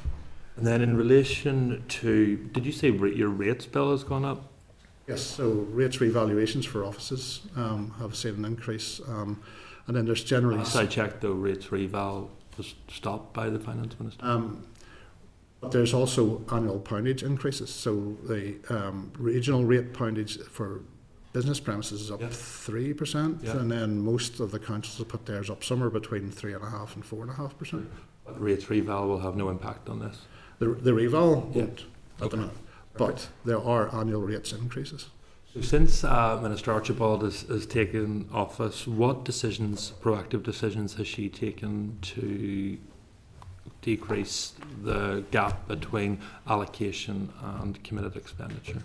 And then in relation to, did you say your rates bill has gone up? Yes, so rates revaluations for offices have seen an increase, and then there's generally... Last I checked, though, rates reval was stopped by the Finance Minister. But there's also annual poundage increases. So the regional rate poundage for business premises is up 3%, and then most of the councils have put theirs up somewhere between 3.5% and 4.5%. But rates reval will have no impact on this. The reval won't at the minute, but there are annual rates increases. So since Minister Archibald has taken office, what proactive decisions has she taken to decrease the gap between allocation and committed expenditure?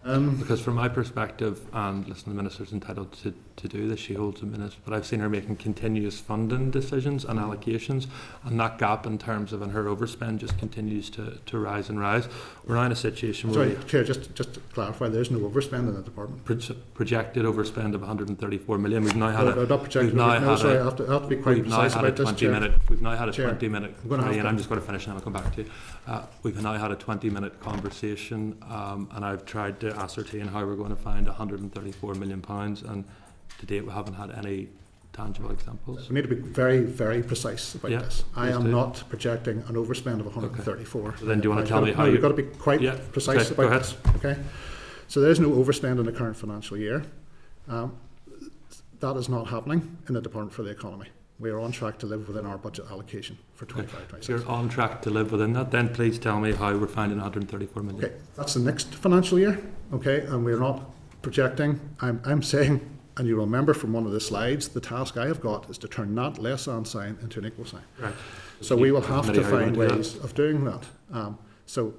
Because from my perspective, and listen, the minister's entitled to do this, she holds the minutes, but I've seen her making continuous funding decisions and allocations, and that gap in terms of and her overspend just continues to rise and rise. We're now in a situation where Sorry, Chair, just to clarify, there's no overspend in the department. projected overspend of 134 million. We've now had No, not projected. No, sorry, I have to be quite we've now precise had a about this, 20 Chair. minute. We've now had a Chair, 20-minute. I'm gonna have And to- I'm just going to finish and I'll come back to you. We've now had a 20-minute conversation, and I've tried to ascertain how we're going to find 134 million pounds, and to date we haven't had any tangible examples. We need to be very, very precise about Yeah, this. I please am do. not projecting an overspend of 134. So then do you wanna tell me how No, you- you've got to be quite Yeah, precise okay, go about ahead. this. Okay. So there's no overspend in the current financial year. That is not happening in the Department for the Economy. We are on track to live within our budget allocation for 25-26. If you're on track to live within that, then please tell me how we're finding 134 million. Okay, that's the next financial year. Okay, and we're not projecting. I'm saying, and you remember from one of the slides, the task I have got is to turn that less than sign into an equal sign. Right. So we will have Committee, to how are you find going to do ways of doing that. So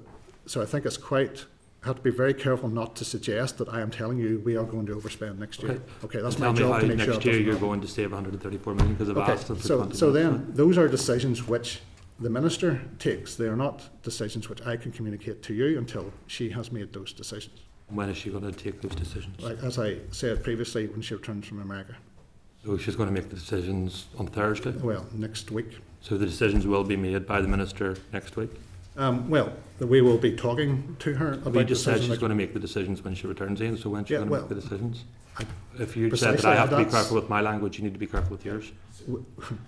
I think it's quite. I have to be very careful not to suggest that I am telling you we are going to overspend next year. Okay, that's my Tell me job how to make sure. next it year doesn't you're happen. going to save 134 million, because I've Okay, asked them for so 20 so minutes. then those are decisions which the minister takes. They are not decisions which I can communicate to you until she has made those decisions. When is she going to take those decisions? Like as I said previously, when she returns from America. So she's going to make the decisions on Thursday. Well, next week. So the decisions will be made by the minister next week. Well, we will be talking to her about But you just said decisions she's like- going to make the decisions when she returns in. So when she's Yeah, going to well, make the decisions? I- If you said precisely, that I have to be that's- careful with my language, you need to be careful with yours.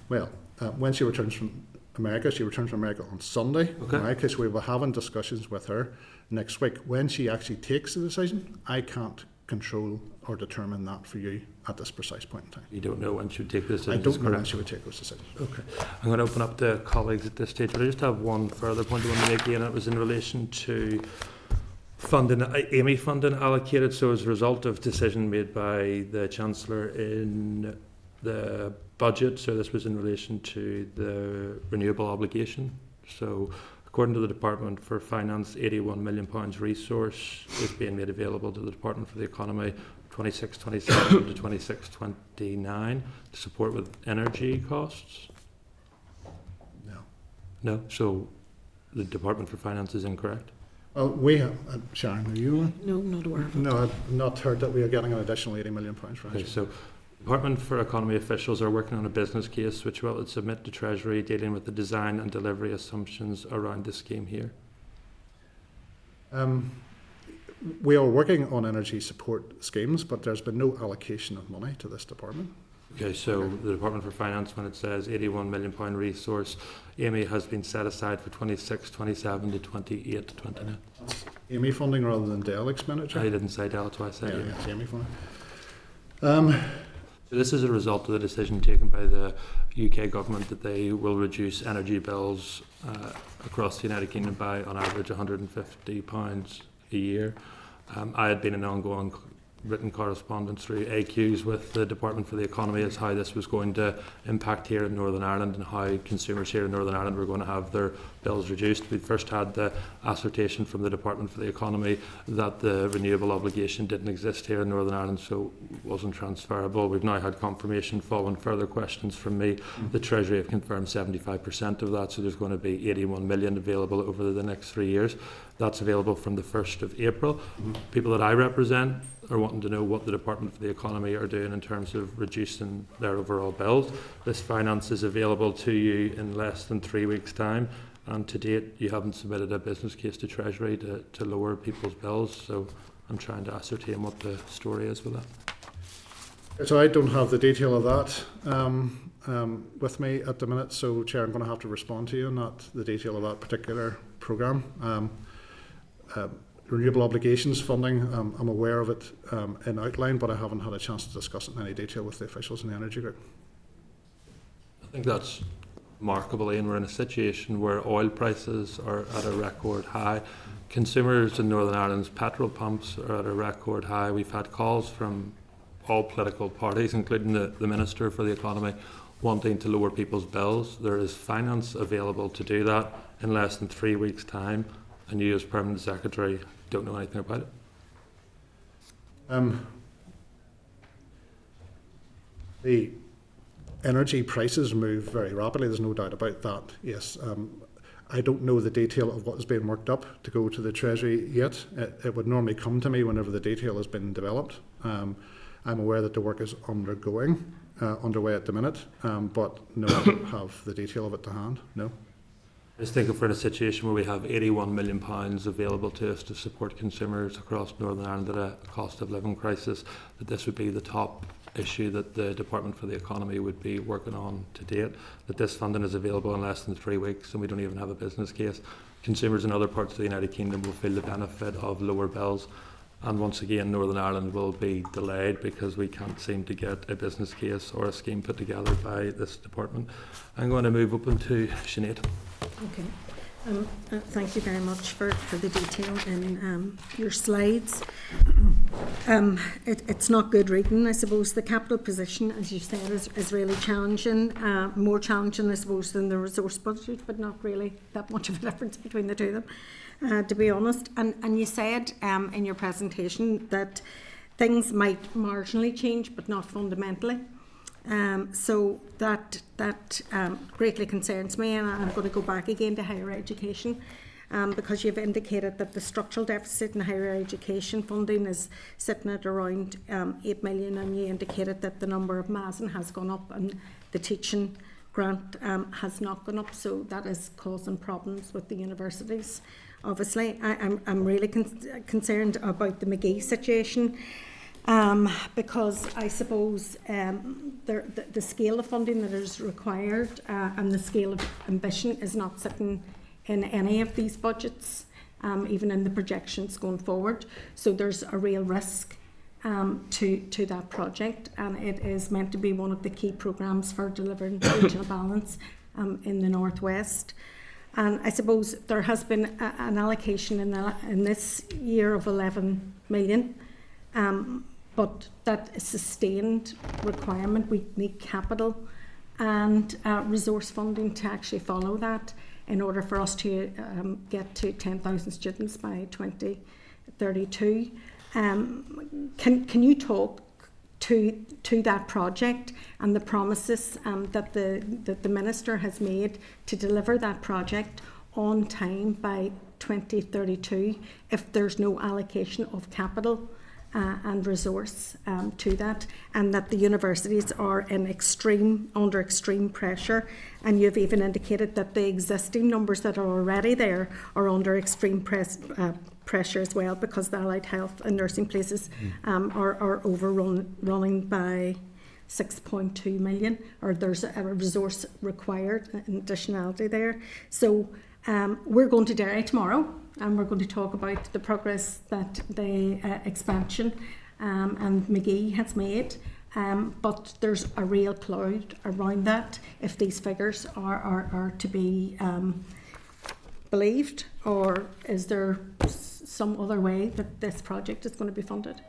Well, when she returns from America on Sunday. Okay. Right, because we will having discussions with her next week. When she actually takes the decision, I can't control or determine that for you at this precise point in time. You don't know when she would take the I decisions. don't know when correct? she would take those decisions. Okay. I'm going to open up to colleagues at this stage, but I just have one further point I want to make, and it was in relation to funding, AMI funding allocated. So as a result of decision made by the Chancellor in the budget, so this was in relation to the renewable obligation. So according to the Department for Finance, £81 million resource is being made available to the Department for the Economy 26-27 to 26-29 to support with energy costs. No. No, so the Department for Finance is incorrect. Well, we have, Sharon, are you? No, not aware of it. No, I've not heard that we are getting an additional £80 million for Okay, energy. so Department for Economy officials are working on a business case which will submit to Treasury dealing with the design and delivery assumptions around the scheme here. We are working on energy support schemes, but there's been no allocation of money to this department. Okay, so the Department for Finance, when it says £81 million resource, AMI has been set aside for 26-27 to 28-29. AMI funding rather than DEL expenditure. I didn't say that, that's why I said Yeah, AMI. it's AMI funding. So this is a result of the decision taken by the UK government that they will reduce energy bills across the United Kingdom by, on average, £150 a year. I had been in ongoing written correspondence through AQs with the Department for the Economy as how this was going to impact here in Northern Ireland and how consumers here in Northern Ireland were going to have their bills reduced. We first had the assertion from the Department for the Economy that the renewable obligation didn't exist here in Northern Ireland, so it wasn't transferable. We've now had confirmation following further questions from me. The Treasury have confirmed 75% of that, so there's going to be 81 million available over the next 3 years. That's available from the 1st of April. People that I represent are wanting to know what the Department for the Economy are doing in terms of reducing their overall bills. This finance is available to you in less than 3 weeks' time, and to date you haven't submitted a business case to Treasury to lower people's bills, so I'm trying to ascertain what the story is with that. So I don't have the detail of that with me at the minute, so Chair, I'm going to have to respond to you on that, the detail of that particular programme. Renewable obligations funding, I'm aware of it in outline, but I haven't had a chance to discuss it in any detail with the officials in the Energy Group. I think that's remarkable, and we're in a situation where oil prices are at a record high. Consumers in Northern Ireland's petrol pumps are at a record high. We've had calls from all political parties, including the Minister for the Economy, wanting to lower people's bills. There is finance available to do that in less than 3 weeks' time, and you as Permanent Secretary don't know anything about it. The energy prices move very rapidly, there's no doubt about that, yes. I don't know the detail of what is being worked up to go to the Treasury yet. It would normally come to me whenever the detail has been developed. I'm aware that the work is underway at the minute, but no, I don't have the detail of it to hand, no. I was thinking, if we're in a situation where we have £81 million available to us to support consumers across Northern Ireland at a cost of living crisis, that this would be the top issue that the Department for the Economy would be working on to date, that this funding is available in less than 3 weeks and we don't even have a business case. Consumers in other parts of the United Kingdom will feel the benefit of lower bills, and once again Northern Ireland will be delayed because we can't seem to get a business case or a scheme put together by this department. I'm going to move open to Sinead. Okay. Thank you very much for the detail in your slides. It's not good reading, I suppose. The capital position, as you said, is really challenging, more challenging, I suppose, than the resource budget, but not really that much of a difference between the two of them, to be honest. And you said in your presentation that things might marginally change, but not fundamentally. So that greatly concerns me, and I'm going to go back again to higher education, because you've indicated that the structural deficit in higher education funding is sitting at around 8 million, and you indicated that the number of MASN has gone up and the teaching grant has not gone up, so that is causing problems with the universities. Obviously, I'm really concerned about the McGee situation. Because I suppose the scale of funding that is required and the scale of ambition is not sitting in any of these budgets, even in the projections going forward. So there's a real risk to that project, and it is meant to be one of the key programmes for delivering regional balance in the Northwest. And I suppose there has been an allocation in this year of 11 million. But that is sustained requirement. We need capital and resource funding to actually follow that in order for us to get to 10,000 students by 2032. Can you talk to that project and the promises that the Minister has made to deliver that project on time by 2032 if there's no allocation of capital and resource to that, and that the universities are under extreme pressure, and you've even indicated that the existing numbers that are already there are under extreme pressure as well, because the allied health and nursing places are overrunning by 6.2 million, or there's a resource required, an additionality there. So we're going to Derry tomorrow, and we're going to talk about the progress that the expansion and McGee has made. But there's a real cloud around that if these figures are to be believed, or is there some other way that this project is going to be funded?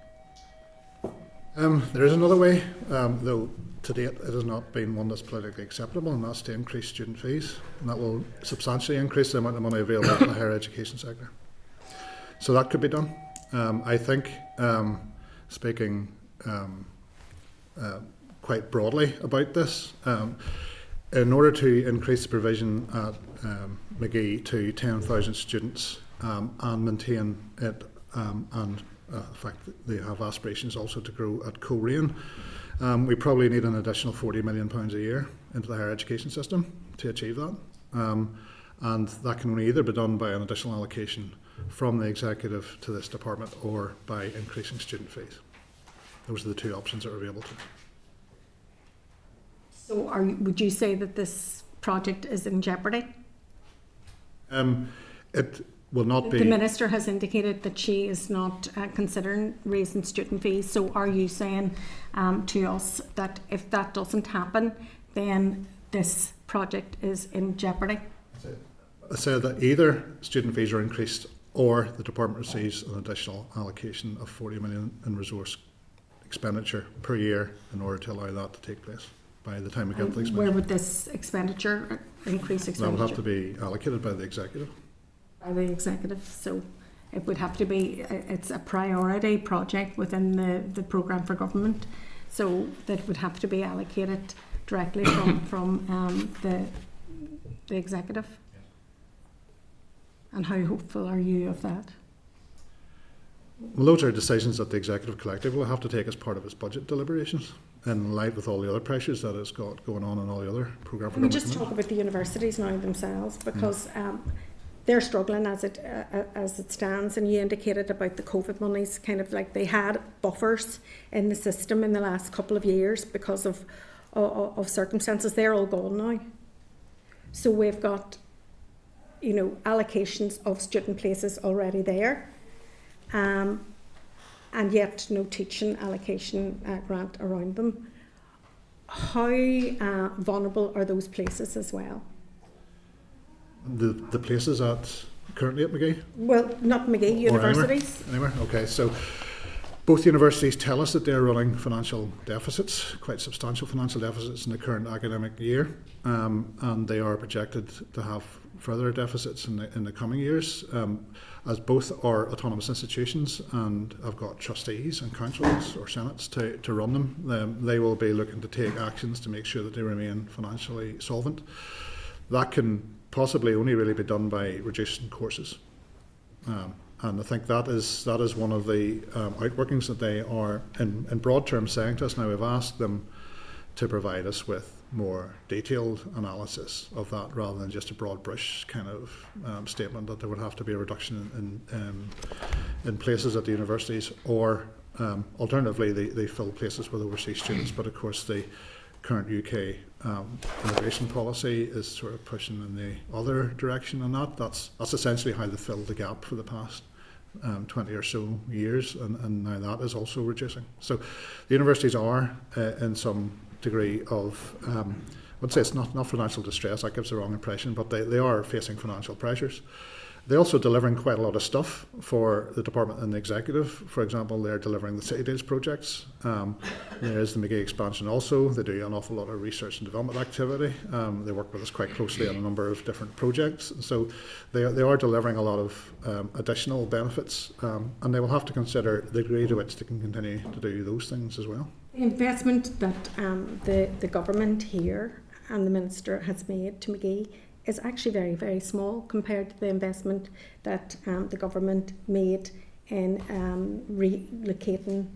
There is another way, though to date it has not been one that's politically acceptable, and that's to increase student fees, and that will substantially increase the amount of money available in the higher education sector. So that could be done. I think, speaking quite broadly about this, in order to increase the provision at McGee to 10,000 students and maintain it, and in fact they have aspirations also to grow at Coleraine, we probably need an additional £40 million a year into the higher education system to achieve that, and that can only either be done by an additional allocation from the executive to this department or by increasing student fees. Those are the two options that are available to me. So would you say that this project is in jeopardy? It will not be. The Minister has indicated that she is not considering raising student fees. So are you saying to us that if that doesn't happen, then this project is in jeopardy? I said that either student fees are increased or the department receives an additional allocation of 40 million in resource expenditure per year in order to allow that to take place by the time we get to the expenditure. Where would this expenditure, increase expenditure? That will have to be allocated by the executive. By the executive. So It would have to be, it's a priority project within the programme for government, so that would have to be allocated directly from the executive. And how hopeful are you of that? Well, those are decisions that the executive collective will have to take as part of its budget deliberations, in light with all the other pressures that it's got going on in all the other programme for Can we government. just talk about the universities now themselves, because they're struggling as it stands, and you indicated about the COVID monies, kind of like they had buffers in the system in the last couple of years because of circumstances. They're all gone now. So we've got, you know, allocations of student places already there, and yet no teaching allocation grant around them. How vulnerable are those places as well? The places currently at McGee? Well, not McGee, universities. Anywhere? Okay, so both universities tell us that they're running financial deficits, quite substantial financial deficits in the current academic year, and they are projected to have further deficits in the coming years, as both are autonomous institutions and have got trustees and councils or senates to run them. They will be looking to take actions to make sure that they remain financially solvent. That can possibly only really be done by reducing courses. And I think that is one of the outworkings that they are, in broad terms, saying to us. Now, we've asked them to provide us with more detailed analysis of that, rather than just a broad brush kind of statement that there would have to be a reduction in places at the universities, or alternatively they fill places with overseas students. But of course the current UK immigration policy is sort of pushing in the other direction, and that's essentially how they filled the gap for the past 20 or so years, and now that is also reducing. So the universities are in some degree of, I would say it's not financial distress, that gives the wrong impression, but they are facing financial pressures. They're also delivering quite a lot of stuff for the department and the executive. For example, they're delivering the City Deals projects. There is the McGee expansion also. They do an awful lot of research and development activity. They work with us quite closely on a number of different projects. So they are delivering a lot of additional benefits, and they will have to consider the degree to which they can continue to do those things as well. The investment that the government here and the Minister has made to McGee is actually very, very small compared to the investment that the government made in relocating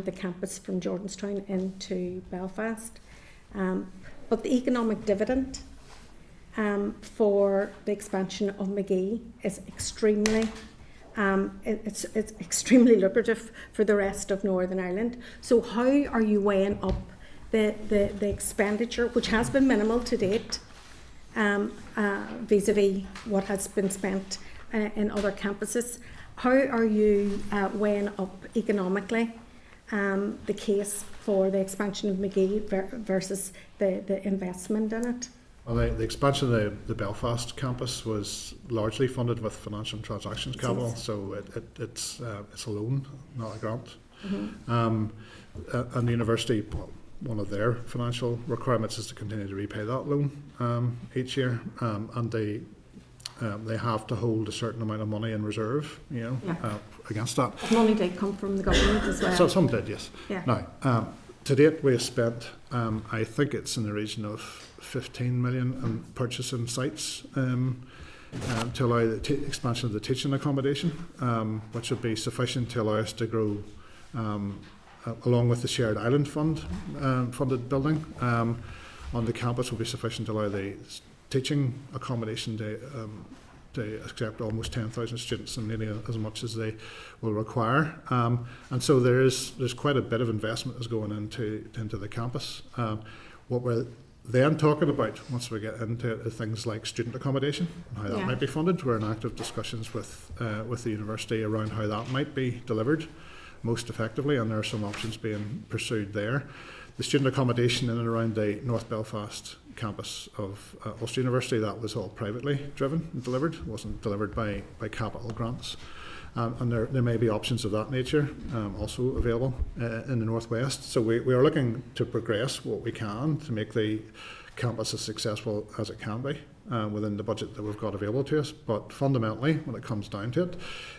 the campus from Jordanstown into Belfast. But the economic dividend for the expansion of McGee is extremely it's extremely lucrative for the rest of Northern Ireland. So how are you weighing up the expenditure, which has been minimal to date, vis-a-vis what has been spent in other campuses? How are you weighing up economically the case for the expansion of McGee versus the investment in it? Well, the expansion of the Belfast campus was largely funded with financial transactions capital, so it's a loan, not a grant. Mm-hmm. And the university, one of their financial requirements is to continue to repay that loan each year, and they have to hold a certain amount of money in reserve, against that. Money did come from the government as well. So some did, yes. Yeah. Now, to date, we have spent, I think it's in the region of 15 million on purchasing sites to allow the expansion of the teaching accommodation, which would be sufficient to allow us to grow, along with the shared island funded building on the campus, will be sufficient to allow the teaching accommodation to accept almost 10,000 students, and nearly as much as they will require. And so there's quite a bit of investment that's going into the campus. What we're then talking about, once we get into it, are things like student accommodation and how that might be funded. We're in active discussions with the university around how that might be delivered most effectively, and there are some options being pursued there. The student accommodation in and around the North Belfast campus of Ulster University, that was all privately driven and delivered. It wasn't delivered by capital grants. And there may be options of that nature also available in the Northwest. So we are looking to progress what we can to make the campus as successful as it can be within the budget that we've got available to us. But fundamentally, when it comes down to it,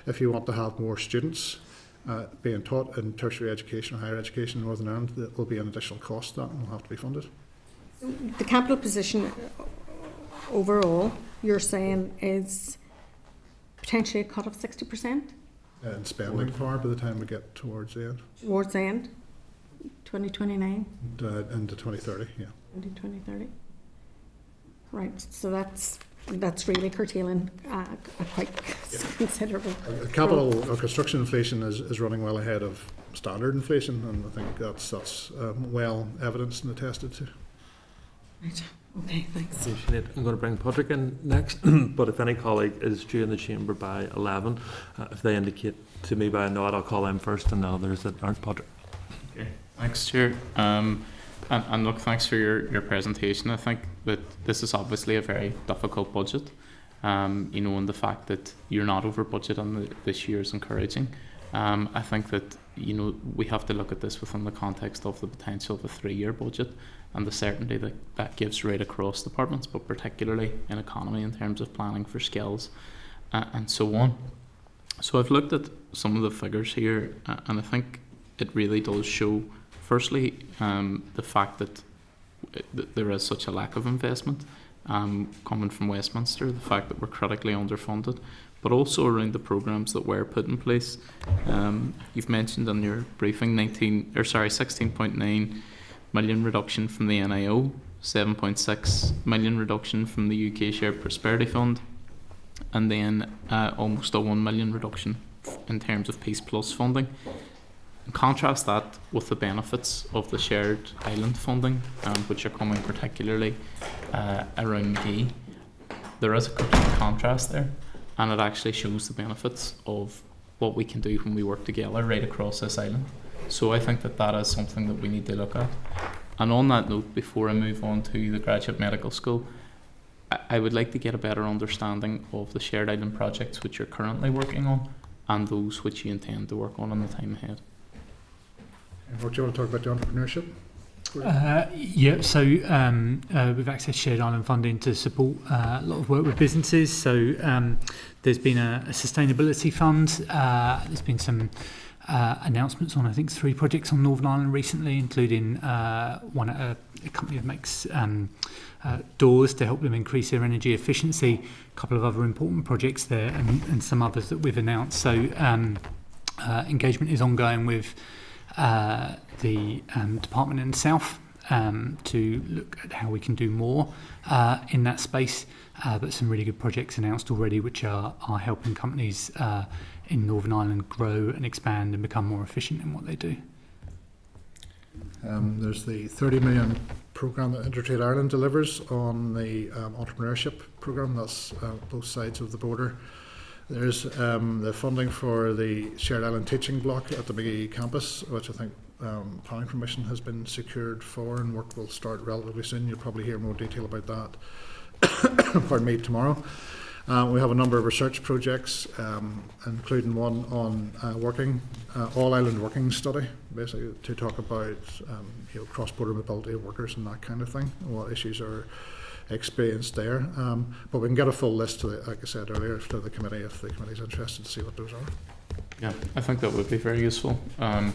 if you want to have more students being taught in tertiary education or higher education in Northern Ireland, there will be an additional cost that will have to be funded. The capital position overall, you're saying, is potentially a cut of 60% In spending power by the time we get towards the end, towards the end, 2029, into 2030, yeah. into 2030. Right, so that's really curtailing a quite considerable. Capital or construction inflation is running well ahead of standard inflation, and I think that's well evidenced and attested to. Right, okay, thanks. I'm going to bring Patrick in next, but if any colleague is due in the chamber by 11, if they indicate to me by a nod, I'll call them first, and the others that aren't. Patrick. Okay, thanks, Chair. And look, thanks for your presentation. I think that this is obviously a very difficult budget, and the fact that you're not over budget on this year is encouraging. I think that, we have to look at this within the context of the potential of a 3-year budget and the certainty that gives right across departments, but particularly in economy in terms of planning for skills and so on. So I've looked at some of the figures here, and I think it really does show, firstly, the fact that there is such a lack of investment coming from Westminster, the fact that we're critically underfunded, but also around the programmes that were put in place. You've mentioned in your briefing 16.9 million reduction from the NIO, 7.6 million reduction from the UK Shared Prosperity Fund, and then almost a 1 million reduction in terms of Peace Plus funding. Contrast that with the benefits of the shared island funding, which are coming particularly around McGee. There is a complete contrast there, and it actually shows the benefits of what we can do when we work together right across this island. So I think that is something that we need to look at. And on that note, before I move on to the Graduate Medical School, I would like to get a better understanding of the shared island projects which you're currently working on and those which you intend to work on in the time ahead. What do you want to talk about the entrepreneurship? So we've accessed shared island funding to support a lot of work with businesses. So there's been a sustainability fund. There's been some announcements on, I think, 3 projects on Northern Ireland recently, including one at a company that makes doors to help them increase their energy efficiency. A couple of other important projects there, and some others that we've announced. So engagement is ongoing with the department in the south to look at how we can do more in that space, but some really good projects announced already which are helping companies in Northern Ireland grow and expand and become more efficient in what they do. There's the 30 million programme that Intertrade Ireland delivers on the entrepreneurship programme. That's both sides of the border. There's the funding for the Shared Island teaching block at the McGee campus, which I think planning permission has been secured for, and work will start relatively soon. You'll probably hear more detail about that pardon me, tomorrow. We have a number of research projects, including one on all-island working study, basically to talk about cross-border mobility of workers and that kind of thing, what issues are experienced there. But we can get a full list, like I said earlier, to the committee if the committee's interested to see what those are. Yeah, I think that would be very useful,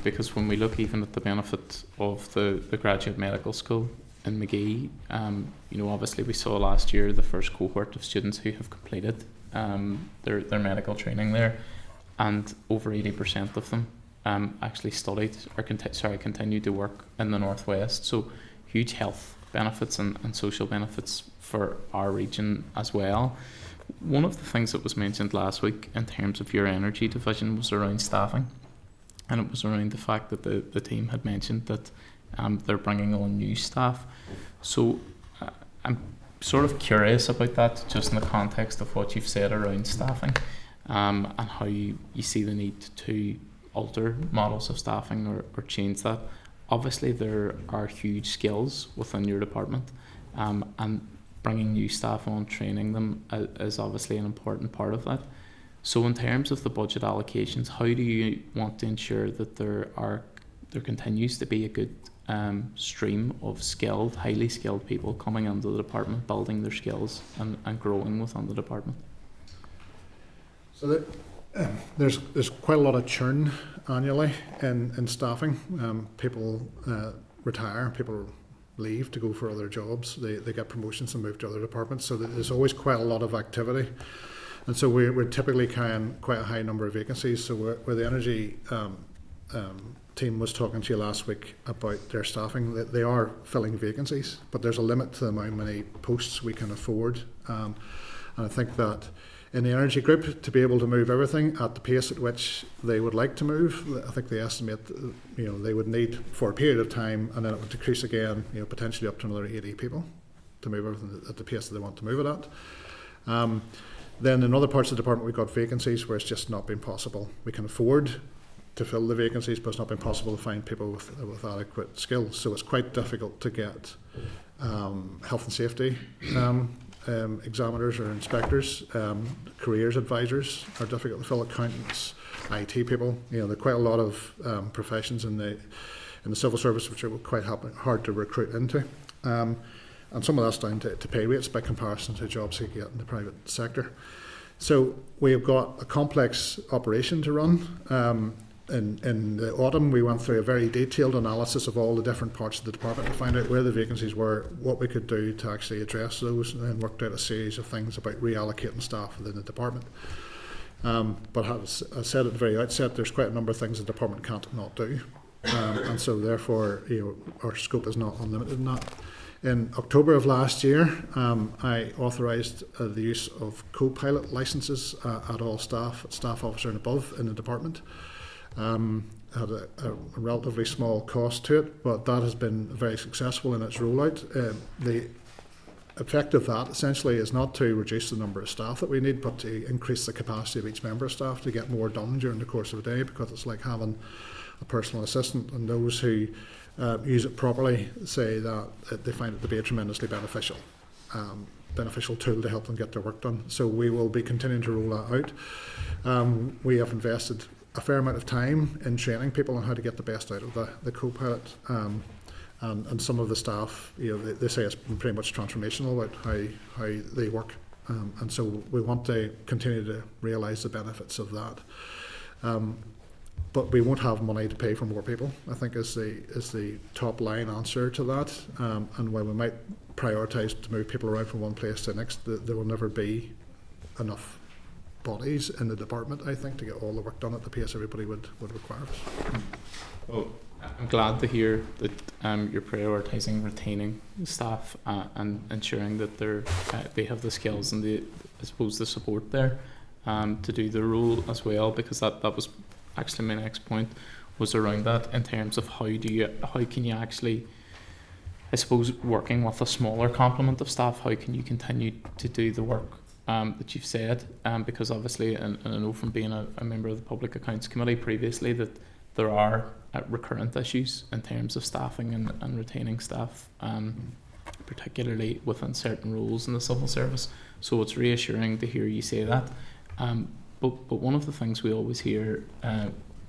because when we look even at the benefit of the Graduate Medical School in McGee, obviously we saw last year the first cohort of students who have completed their medical training there, and over 80% of them actually studied or continued to work in the Northwest. So huge health benefits and social benefits for our region as well. One of the things that was mentioned last week in terms of your energy division was around staffing, and it was around the fact that the team had mentioned that they're bringing on new staff. So I'm sort of curious about that, just in the context of what you've said around staffing, and how you see the need to alter models of staffing or change that. Obviously there are huge skills within your department, and bringing new staff on, training them is obviously an important part of that. So in terms of the budget allocations, how do you want to ensure that there continues to be a good stream of skilled, highly skilled people coming into the department, building their skills and growing within the department. So there's quite a lot of churn annually in staffing. People retire, people leave to go for other jobs. They get promotions and move to other departments. So there's always quite a lot of activity. And so we're typically carrying quite a high number of vacancies. So where the energy team was talking to you last week about their staffing, they are filling vacancies, but there's a limit to how many posts we can afford. And I think that in the energy group, to be able to move everything at the pace at which they would like to move, I think they estimate they would need for a period of time, and then it would decrease again, potentially up to another 80 people to move everything at the pace that they want to move it at. Then in other parts of the department, we've got vacancies where it's just not been possible. We can afford to fill the vacancies, but it's not been possible to find people with adequate skills. So it's quite difficult to get health and safety examiners or inspectors. Careers advisors are difficult to fill. Accountants, IT people. There are quite a lot of professions in the civil service which are quite hard to recruit into. And some of that's down to pay rates by comparison to jobs you get in the private sector. So we've got a complex operation to run. In the autumn, we went through a very detailed analysis of all the different parts of the department to find out where the vacancies were, what we could do to actually address those, and then worked out a series of things about reallocating staff within the department. But as I said at the very outset, there's quite a number of things the department can't not do. And so therefore, our scope is not unlimited in that. In October of last year, I authorised the use of co-pilot licences at all staff officer and above in the department. Had a relatively small cost to it, but that has been very successful in its rollout. The effect of that essentially is not to reduce the number of staff that we need, but to increase the capacity of each member of staff to get more done during the course of a day, because it's like having a personal assistant, and those who use it properly say that they find it to be a tremendously beneficial tool to help them get their work done. So we will be continuing to roll that out. We have invested a fair amount of time in training people on how to get the best out of the co-pilot, and some of the staff, they say it's been pretty much transformational about how they work, and so we want to continue to realise the benefits of that. But we won't have money to pay for more people, I think is the top line answer to that. And while we might prioritise to move people around from one place to the next, there will never be enough bodies in the department, I think, to get all the work done at the pace everybody would require us. Well, I'm glad to hear that you're prioritising retaining staff and ensuring that they have the skills and the support there to do the role as well, because that was actually my next point was around that, in terms of how can you actually, I suppose, working with a smaller complement of staff, how can you continue to do the work that you've said, because obviously, and I know from being a member of the Public Accounts Committee previously, that there are recurrent issues in terms of staffing and retaining staff, particularly within certain roles in the civil service. So it's reassuring to hear you say that. But one of the things we always hear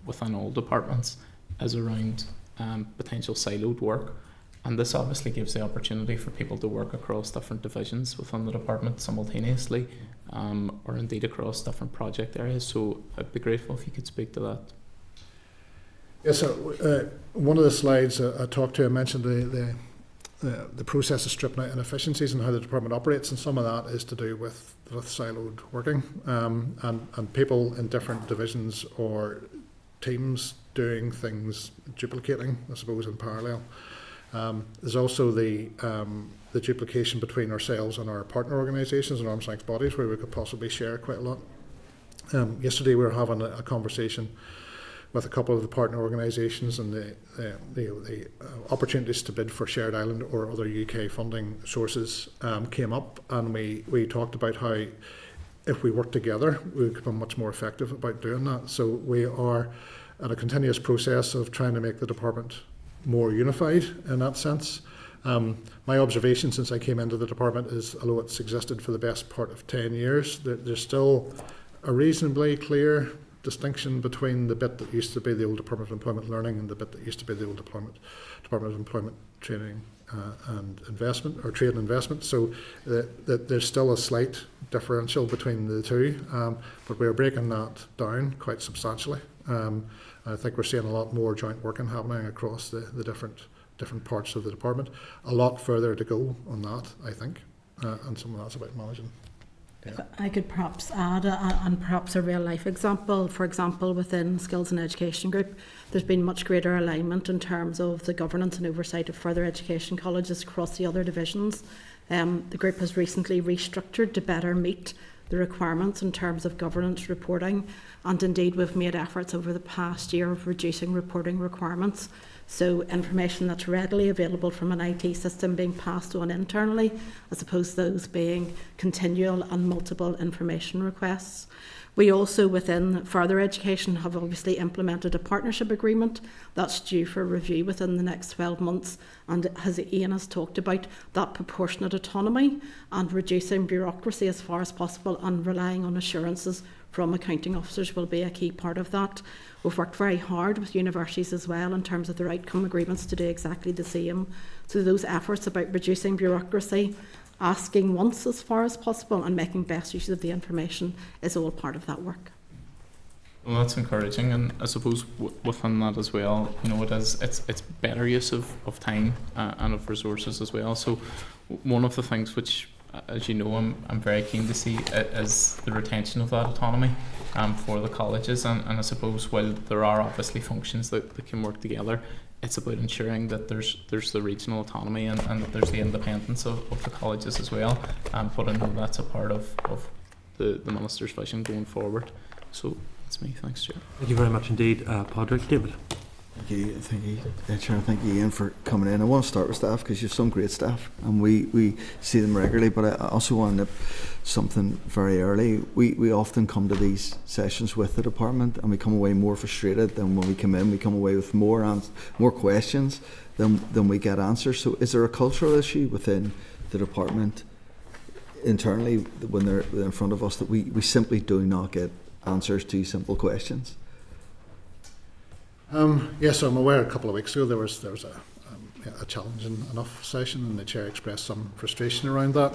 within all departments is around potential siloed work. And this obviously gives the opportunity for people to work across different divisions within the department simultaneously, or indeed across different project areas. So I'd be grateful if you could speak to that. Yes, so one of the slides I mentioned the process of stripping out inefficiencies and how the department operates, and some of that is to do with siloed working, and people in different divisions or teams doing things, duplicating, I suppose, in parallel. There's also the duplication between ourselves and our partner organisations and arm's length bodies, where we could possibly share quite a lot. Yesterday we were having a conversation with a couple of the partner organisations, and the opportunities to bid for Shared Island or other UK funding sources came up, and we talked about how if we work together we could be much more effective about doing that. So we are in a continuous process of trying to make the department more unified in that sense. My observation since I came into the department is, although it's existed for the best part of 10 years, there's still a reasonably clear distinction between the bit that used to be the old Department of Employment Learning and the bit that used to be the old Department of Employment Training and Investment, or Trade and Investment. So there's still a slight differential between the two, but we're breaking that down quite substantially. I think we're seeing a lot more joint working happening across the different parts of the department. A lot further to go on that, I think, and some of that's about managing. If I could perhaps add, and perhaps a real life example, for example, within Skills and Education Group, there's been much greater alignment in terms of the governance and oversight of further education colleges across the other divisions. The group has recently restructured to better meet the requirements in terms of governance reporting, and indeed we've made efforts over the past year of reducing reporting requirements. So information that's readily available from an IT system being passed on internally, as opposed to those being continual and multiple information requests. We also, within further education, have obviously implemented a partnership agreement that's due for review within the next 12 months. And as Ian has talked about, that proportionate autonomy and reducing bureaucracy as far as possible and relying on assurances from accounting officers will be a key part of that. We've worked very hard with universities as well in terms of their outcome agreements to do exactly the same. So those efforts about reducing bureaucracy, asking once as far as possible and making best use of the information is all part of that work. Well, that's encouraging, and I suppose within that as well, you know, it's better use of time and of resources as well. So one of the things which, as you know, I'm very keen to see is the retention of that autonomy for the colleges, and I suppose while there are obviously functions that can work together, it's about ensuring that there's the regional autonomy and that there's the independence of the colleges as well. But I know that's a part of the Minister's vision going forward. So that's me. Thanks, Chair. Thank you very much indeed, Padraig. David. Thank you, Chair. Thank you, Ian, for coming in. I want to start with staff because you have some great staff, and we see them regularly. But I also want to nip something very early. We often come to these sessions with the department, and we come away more frustrated than when we come in. We come away with more questions than we get answers. So, is there a cultural issue within the department internally when they're in front of us that we simply do not get answers to simple questions? Yes, I'm aware a couple of weeks ago there was a challenging enough session, and the chair expressed some frustration around that.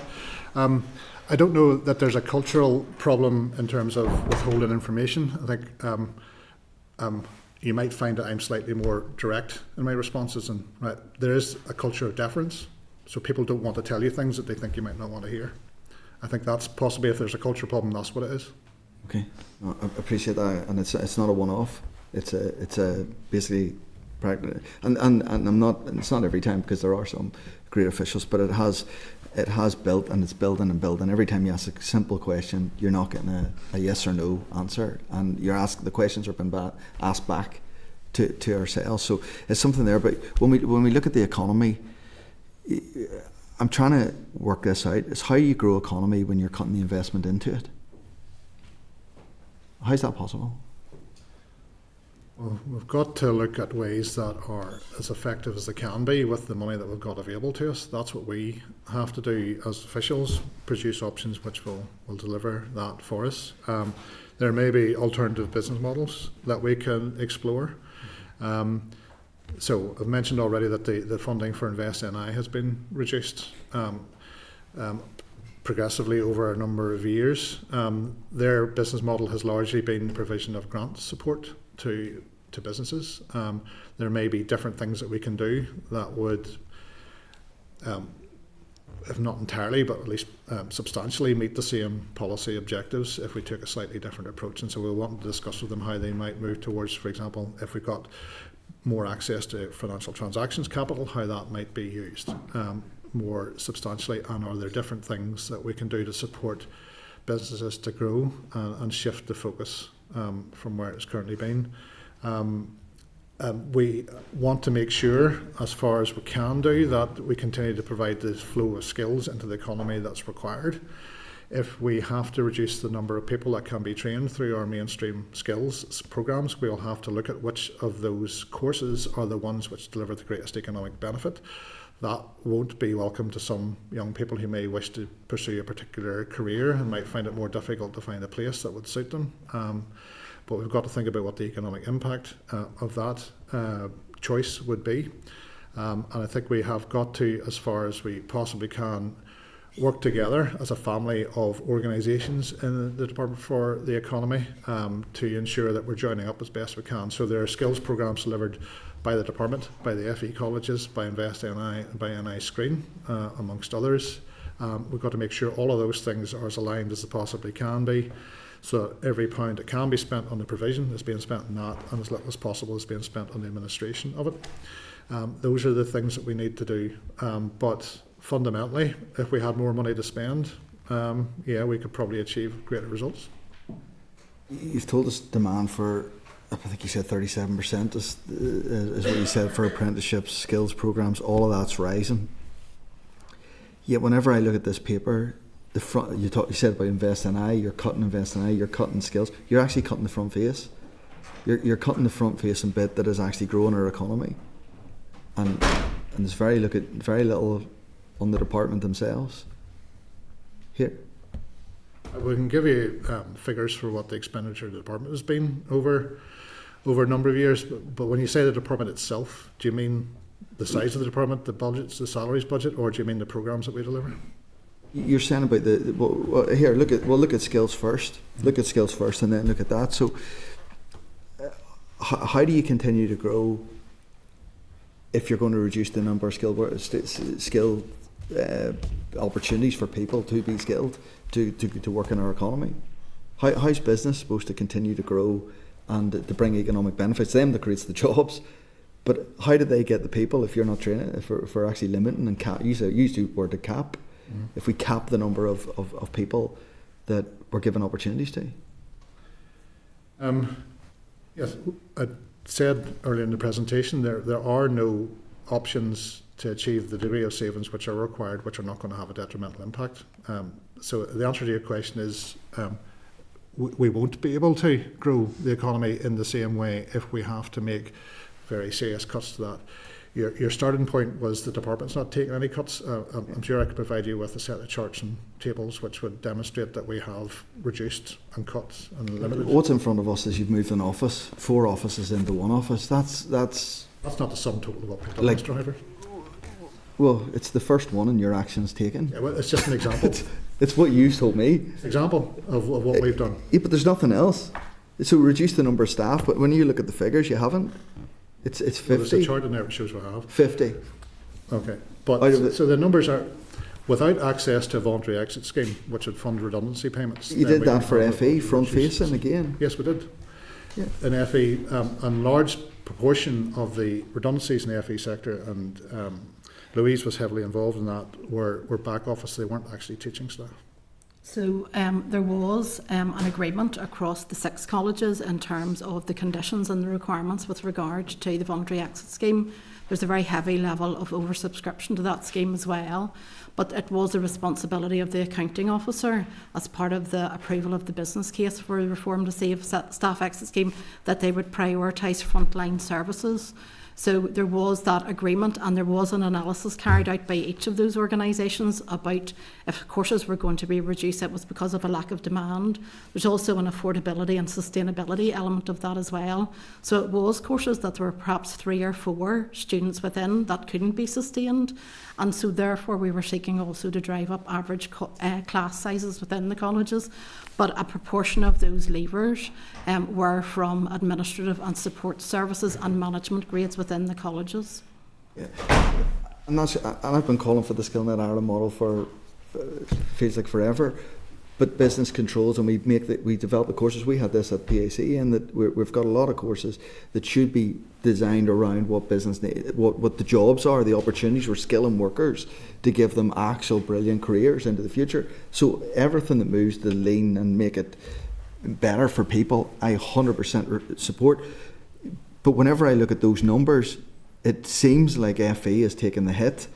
I don't know that there's a cultural problem in terms of withholding information. I think you might find that I'm slightly more direct in my responses, and there is a culture of deference, so people don't want to tell you things that they think you might not want to hear. I think that's possibly, if there's a cultural problem, that's what it is. Okay, I appreciate that, and it's not a one-off. It's a basically practice, and I'm not. It's not every time, because there are some great officials, but it has built, and it's building and building. Every time you ask a simple question, you're not getting a yes or no answer, and the questions are being asked back to ourselves. So it's something there. But when we look at the economy, I'm trying to work this out. It's how you grow economy when you're cutting the investment into it. How's that possible? Well, we've got to look at ways that are as effective as they can be with the money that we've got available to us. That's what we have to do as officials, produce options which will deliver that for us. There may be alternative business models that we can explore. So I've mentioned already that the funding for Invest NI has been reduced progressively over a number of years. Their business model has largely been the provision of grant support to businesses. There may be different things that we can do that would, if not entirely, but at least substantially meet the same policy objectives if we took a slightly different approach. And so we'll want to discuss with them how they might move towards, for example, if we've got more access to financial transactions capital, how that might be used more substantially, and are there different things that we can do to support businesses to grow and shift the focus from where it's currently been. We want to make sure, as far as we can do, that we continue to provide the flow of skills into the economy that's required. If we have to reduce the number of people that can be trained through our mainstream skills programs, we'll have to look at which of those courses are the ones which deliver the greatest economic benefit. That won't be welcome to some young people who may wish to pursue a particular career and might find it more difficult to find a place that would suit them. but we've got to think about what the economic impact of that choice would be. And I think we have got to, as far as we possibly can, work together as a family of organisations in the Department for the Economy to ensure that we're joining up as best we can. So there are skills programmes delivered by the department, by the FE colleges, by Invest NI and by NI Screen, amongst others. We've got to make sure all of those things are as aligned as they possibly can be, so every pound that can be spent on the provision is being spent on that, and as little as possible is being spent on the administration of it. Those are the things that we need to do. But fundamentally, if we had more money to spend, we could probably achieve greater results. You've told us demand for, I think you said 37% is what you said for apprenticeships, skills programs, all of that's rising. Yet whenever I look at this paper, the front, you said about Invest NI, you're cutting Invest NI, you're cutting skills, you're actually cutting the front face. You're cutting the front facing bit that is actually growing our economy. And there's very little on the department themselves. Here. We can give you figures for what the expenditure of the department has been over a number of years, but when you say the department itself, do you mean the size of the department, the budgets, the salaries budget, or do you mean the programmes that we deliver? You're saying about here. We'll look at skills first. Look at skills first, and then look at that. So, how do you continue to grow if you're going to reduce the number of skilled opportunities for people to be skilled to work in our economy? How's business supposed to continue to grow and to bring economic benefits? Them that creates the jobs. But how do they get the people if you're not training, if we're actually limiting and use the word to cap? Mm-hmm. If we cap the number of people that we're given opportunities to? Yes, I said earlier in the presentation there are no options to achieve the degree of savings which are required, which are not going to have a detrimental impact. So the answer to your question is we won't be able to grow the economy in the same way if we have to make very serious cuts to that. Your starting point was the department's not taking any cuts. I'm sure I could provide you with a set of charts and tables which would demonstrate that we have reduced and cut and limited. What's in front of us is you've moved an office, 4 offices into 1 office. That's not the sum total of what we've done, Mr. Driver. Well, it's the first one in your actions taken. Yeah, well, it's just an example. It's what you told me. Example of what we've done. Yeah, but there's nothing else. So reduce the number of staff, but when you look at the figures, you haven't. It's 50. Well, there's a chart in there that shows we have. 50. Okay. But so the numbers are, without access to a voluntary exit scheme, which would fund redundancy payments. You did that for FE, front facing again. Yes, we did. Yeah. In FE, a large proportion of the redundancies in the FE sector, and Louise was heavily involved in that, were back office. They weren't actually teaching staff. So there was an agreement across the 6 colleges in terms of the conditions and the requirements with regard to the voluntary exit scheme. There's a very heavy level of oversubscription to that scheme as well, but it was the responsibility of the accounting officer as part of the approval of the business case for the Reform to Save staff exit scheme that they would prioritise frontline services. So there was that agreement, and there was an analysis carried out by each of those organisations about if courses were going to be reduced, it was because of a lack of demand. There's also an affordability and sustainability element of that as well. So it was courses that there were perhaps 3 or 4 students within that couldn't be sustained, and so therefore we were seeking also to drive up average class sizes within the colleges. But a proportion of those leavers were from administrative and support services and management grades within the colleges. Yeah. And I've been calling for the SkillNet Ireland model for feels like forever. But business controls, and we develop the courses. We had this at PAC, and that we've got a lot of courses that should be designed around what business what the jobs are, the opportunities for skilling workers to give them actual brilliant careers into the future. So everything that moves to lean and make it better for people, I 100% support. But whenever I look at those numbers, it seems like FE is taking the hit.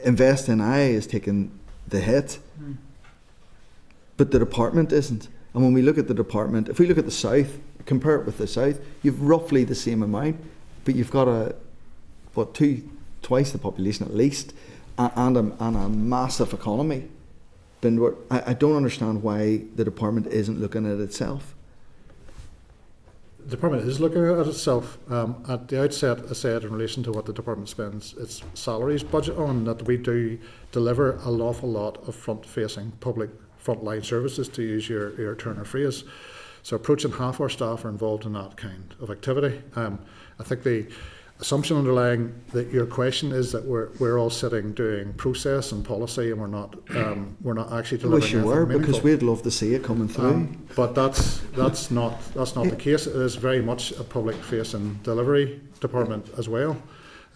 Invest NI is taking the hit. But the department isn't. And when we look at the department, if we look at the South, compare it with the South, you've roughly the same amount, but you've got twice the population at least, and a massive economy. I don't understand why the department isn't looking at itself. department is looking at itself. At the outset, I said in relation to what the department spends its salaries budget on, that we do deliver an awful lot of front-facing public frontline services, to use your turn of phrase. So approaching half our staff are involved in that kind of activity. I think the assumption underlying your question is that we're all sitting doing process and policy, and we're not actually I delivering wish you anything were, meaningful. because we'd love to see it coming through. But that's not the case. It is very much a public-facing delivery department as well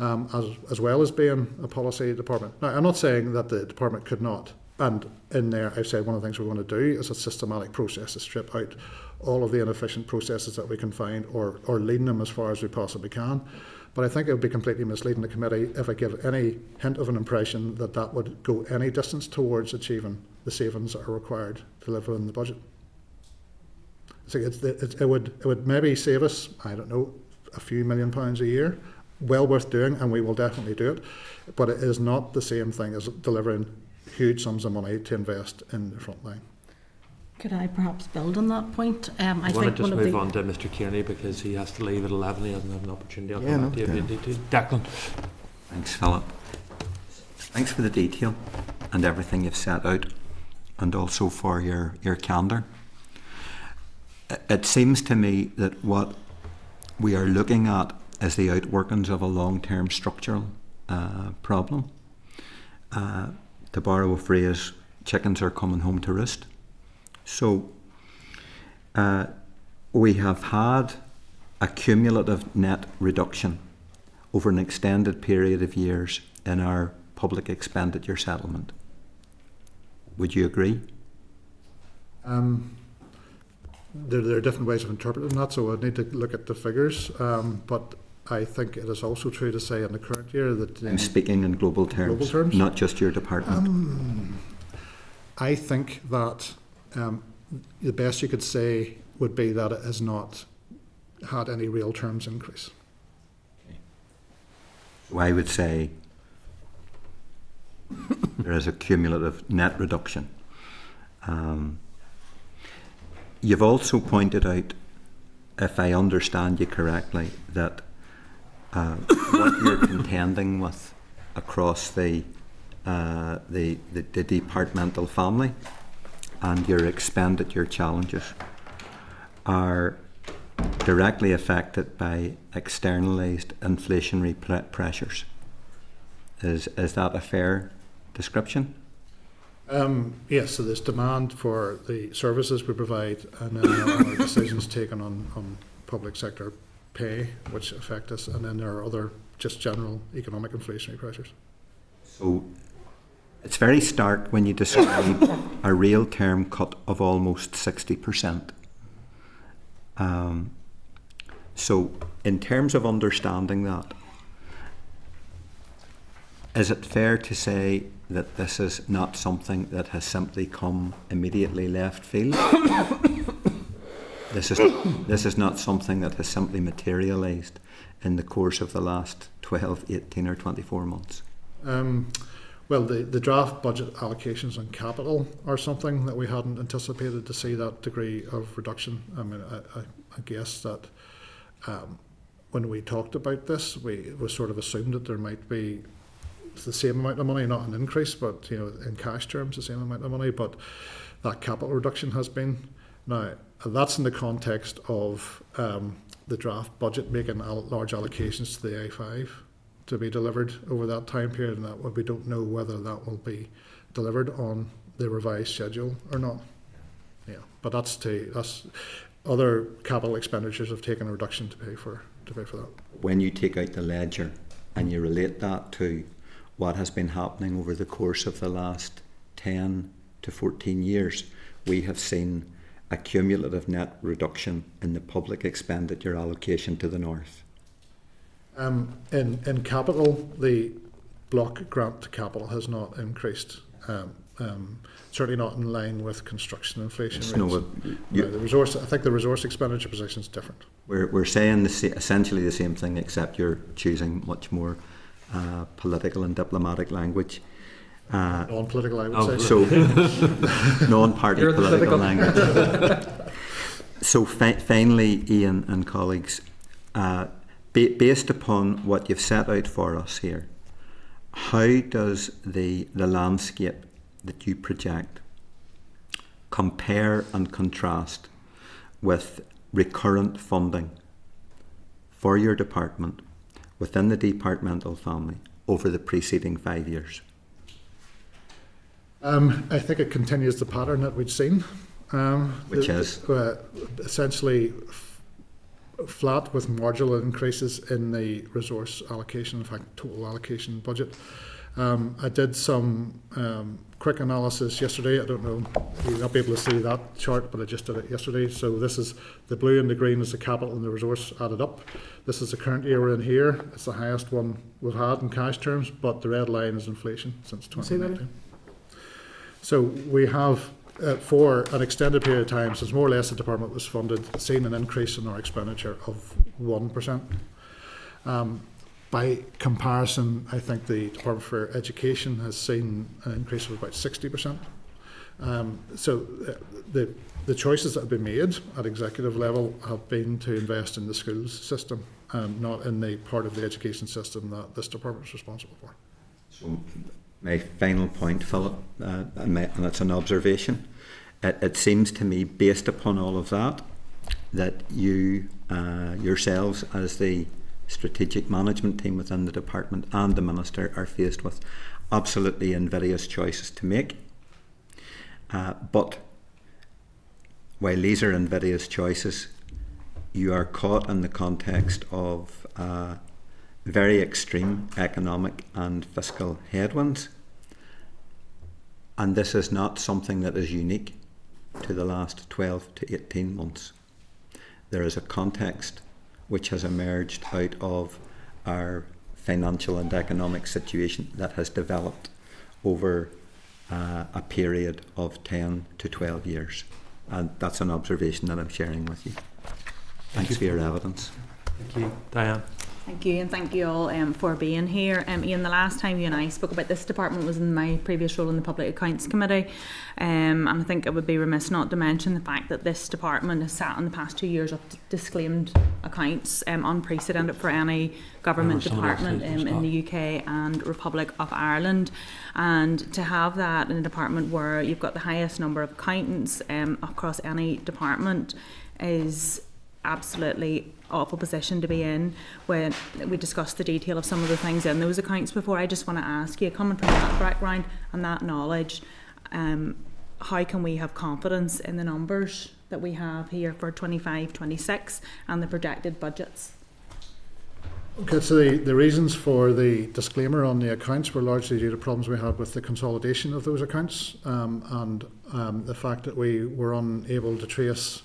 as being a policy department. Now, I'm not saying that the department could not. And in there, I've said one of the things we want to do is a systematic process to strip out all of the inefficient processes that we can find, or lean them as far as we possibly can. But I think it would be completely misleading the committee if I give any hint of an impression that that would go any distance towards achieving the savings that are required to deliver in the budget. So it would maybe save us, I don't know, a few £1 million a year. Well worth doing, and we will definitely do it. But it is not the same thing as delivering huge sums of money to invest in the front line. Could I perhaps build on that point? I I want to think just one of move the on to Mr. Kearney, because he has to leave at 11. He hasn't had an opportunity. I'll Yeah, come no, back to you if yeah. you need to. Declan. Thanks, Philip. Thanks for the detail and everything you've set out, and also for your candour. It seems to me that what we are looking at is the outworkings of a long-term structural problem. To borrow a phrase, chickens are coming home to roost. So we have had a cumulative net reduction over an extended period of years in our public expenditure settlement. Would you agree? There are different ways of interpreting that, so I'd need to look at the figures. But I think it is also true to say in the current year that... I'm speaking in global terms, not just your department. I think that the best you could say would be that it has not had any real terms increase. So I would say there is a cumulative net reduction. You've also pointed out, if I understand you correctly, that what you're contending with across the departmental family and your expenditure challenges are directly affected by externalised inflationary pressures. Is that a fair description? Yes, so there's demand for the services we provide, and then there are decisions taken on public sector pay which affect us, and then there are other just general economic inflationary pressures. So it's very stark when you describe a real term cut of almost 60%. So in terms of understanding that, is it fair to say that this is not something that has simply come immediately left field? This is not something that has simply materialised in the course of the last 12, 18 or 24 months? Well, the draft budget allocations on capital are something that we hadn't anticipated to see that degree of reduction. I mean, I guess that when we talked about this, we sort of assumed that there might be the same amount of money, not an increase, but in cash terms the same amount of money, but that capital reduction has been. Now, that's in the context of the draft budget making large allocations to the A5 to be delivered over that time period, and that we don't know whether that will be delivered on the revised schedule or not. Yeah, but that's other capital expenditures have taken a reduction to pay for that. When you take out the ledger and you relate that to what has been happening over the course of the last 10 to 14 years, we have seen a cumulative net reduction in the public expenditure allocation to the north. In capital, the block grant to capital has not increased. Certainly not in line with construction inflation rates. I think the resource expenditure position is different. We're saying essentially the same thing, except you're choosing much more political and diplomatic language. Non-political, I would say. So non-party political language. So finally, Ian and colleagues, based upon what you've set out for us here, how does the landscape that you project compare and contrast with recurrent funding for your department within the departmental family over the preceding 5 years? I think it continues the pattern that we've seen. Which is? Essentially flat with marginal increases in the resource allocation, in fact total allocation budget. I did some quick analysis yesterday. I don't know, you'll not be able to see that chart, but I just did it yesterday. So this is the blue and the green is the capital and the resource added up. This is the current year we're in here. It's the highest one we've had in cash terms, but the red line is inflation since 2019. So we have, for an extended period of time, since more or less the department was funded, seen an increase in our expenditure of 1%. By comparison, I think the Department for Education has seen an increase of about 60%. So the choices that have been made at executive level have been to invest in the schools system, not in the part of the education system that this department is responsible for. So my final point, Philip, and it's an observation. It seems to me, based upon all of that, that you yourselves as the strategic management team within the department and the minister are faced with absolutely invidious choices to make. But while these are invidious choices, you are caught in the context of very extreme economic and fiscal headwinds. And this is not something that is unique to the last 12 to 18 months. There is a context which has emerged out of our financial and economic situation that has developed over a period of 10 to 12 years. And that's an observation that I'm sharing with you. Thanks for your evidence. Thank you. Diane. Thank you, and thank you all for being here. Ian, the last time you and I spoke about this department was in my previous role in the Public Accounts Committee, and I think it would be remiss not to mention the fact that this department has sat in the past 2 years of disclaimed accounts, unprecedented for any government department in the UK and Republic of Ireland. And to have that in a department where you've got the highest number of accountants across any department is absolutely awful position to be in. When we discussed the detail of some of the things in those accounts before, I just want to ask you, coming from that background and that knowledge, how can we have confidence in the numbers that we have here for 25-26 and the projected budgets? Okay, so the reasons for the disclaimer on the accounts were largely due to problems we had with the consolidation of those accounts, and the fact that we were unable to trace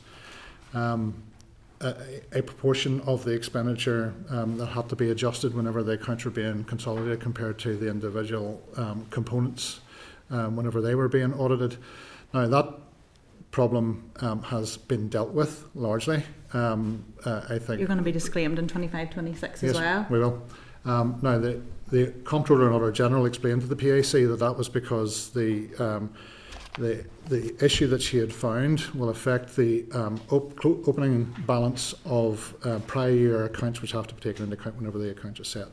a proportion of the expenditure that had to be adjusted whenever the accounts were being consolidated compared to the individual components whenever they were being audited. Now that problem has been dealt with largely. I think you're going to be disclaimed in 25-26 as well. We will. Now the Comptroller and Auditor General explained to the PAC that was because the issue that she had found will affect the opening balance of prior year accounts, which have to be taken into account whenever the accounts are set.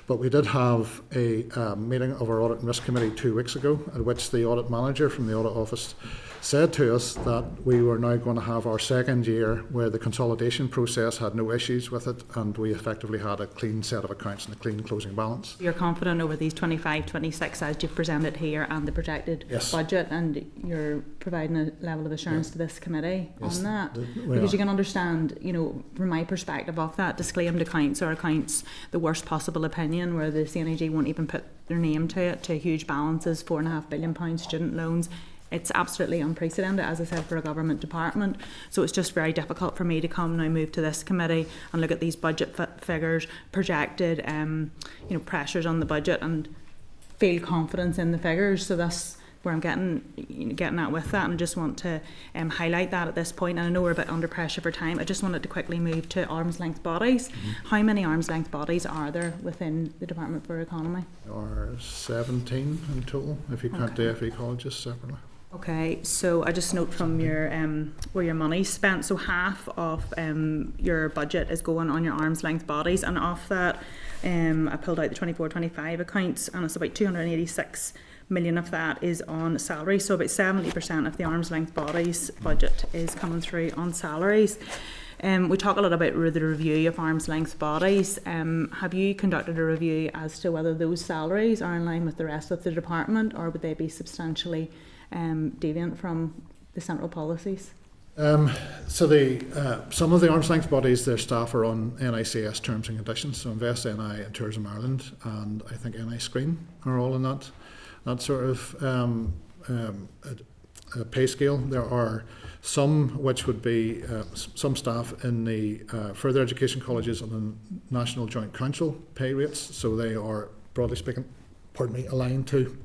But we did have a meeting of our Audit and Risk Committee 2 weeks ago, at which the Audit Manager from the Audit Office said to us that we were now going to have our second year where the consolidation process had no issues with it, and we effectively had a clean set of accounts and a clean closing balance. You're confident over these 25-26 as you've presented here and the projected budget, and you're providing a level of assurance to this committee on that? Because you can understand, you know, from my perspective of that, disclaimed accounts or accounts the worst possible opinion, where the CNAG won't even put their name to it, to huge balances, £4.5 billion student loans. It's absolutely unprecedented, as I said, for a government department. So it's just very difficult for me to come now, move to this committee and look at these budget figures, projected pressures on the budget, and feel confidence in the figures. So that's where I'm getting at with that, and I just want to highlight that at this point. And I know we're a bit under pressure for time. I just wanted to quickly move to arm's length bodies. How many arm's length bodies are there within the Department for Economy? There are 17 in total, if you count the FE colleges separately. Okay, so I just note from your where your money's spent. So half of your budget is going on your arm's length bodies, and off that, I pulled out the 24-25 accounts, and it's about 286 million of that is on salaries. So about 70% of the arm's length bodies budget is coming through on salaries. We talk a lot about the review of arm's length bodies. Have you conducted a review as to whether those salaries are in line with the rest of the department, or would they be substantially deviant from the central policies? So some of the arm's length bodies, their staff are on NICS terms and conditions. So Invest NI and Tourism Ireland, and I think NI Screen are all in that sort of pay scale. There are some which would be some staff in the further education colleges on the National Joint Council pay rates. So they are, broadly speaking, aligned to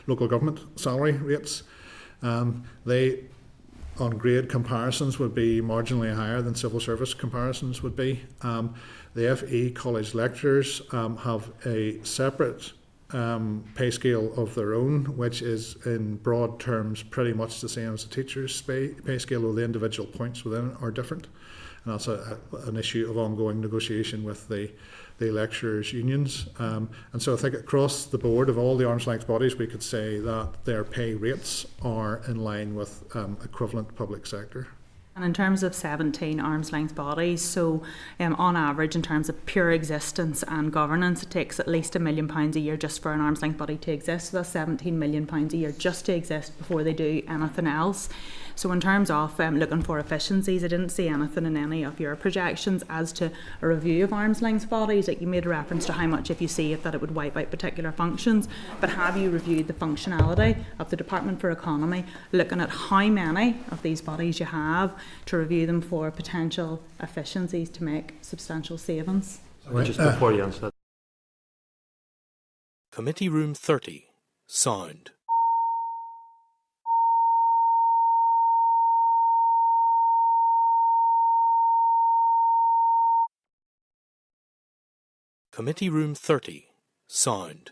local government salary rates. They, on grade comparisons, would be marginally higher than civil service comparisons would be. The FE college lecturers have a separate pay scale of their own, which is in broad terms pretty much the same as the teachers' pay scale, though the individual points within it are different. And that's an issue of ongoing negotiation with the lecturers' unions. And so I think across the board of all the arm's length bodies, we could say that their pay rates are in line with equivalent public sector. And in terms of 17 arm's length bodies, so on average, in terms of pure existence and governance, it takes at least £1 million a year just for an arm's length body to exist. So that's £17 million a year just to exist before they do anything else. So in terms of looking for efficiencies, I didn't see anything in any of your projections as to a review of arm's length bodies. Like you made a reference to how much, if you see it, that it would wipe out particular functions. But have you reviewed the functionality of the Department for Economy, looking at how many of these bodies you have, to review them for potential efficiencies to make substantial savings? Just before you answer that. Committee Room 30. Sound. Committee Room 30. Sound.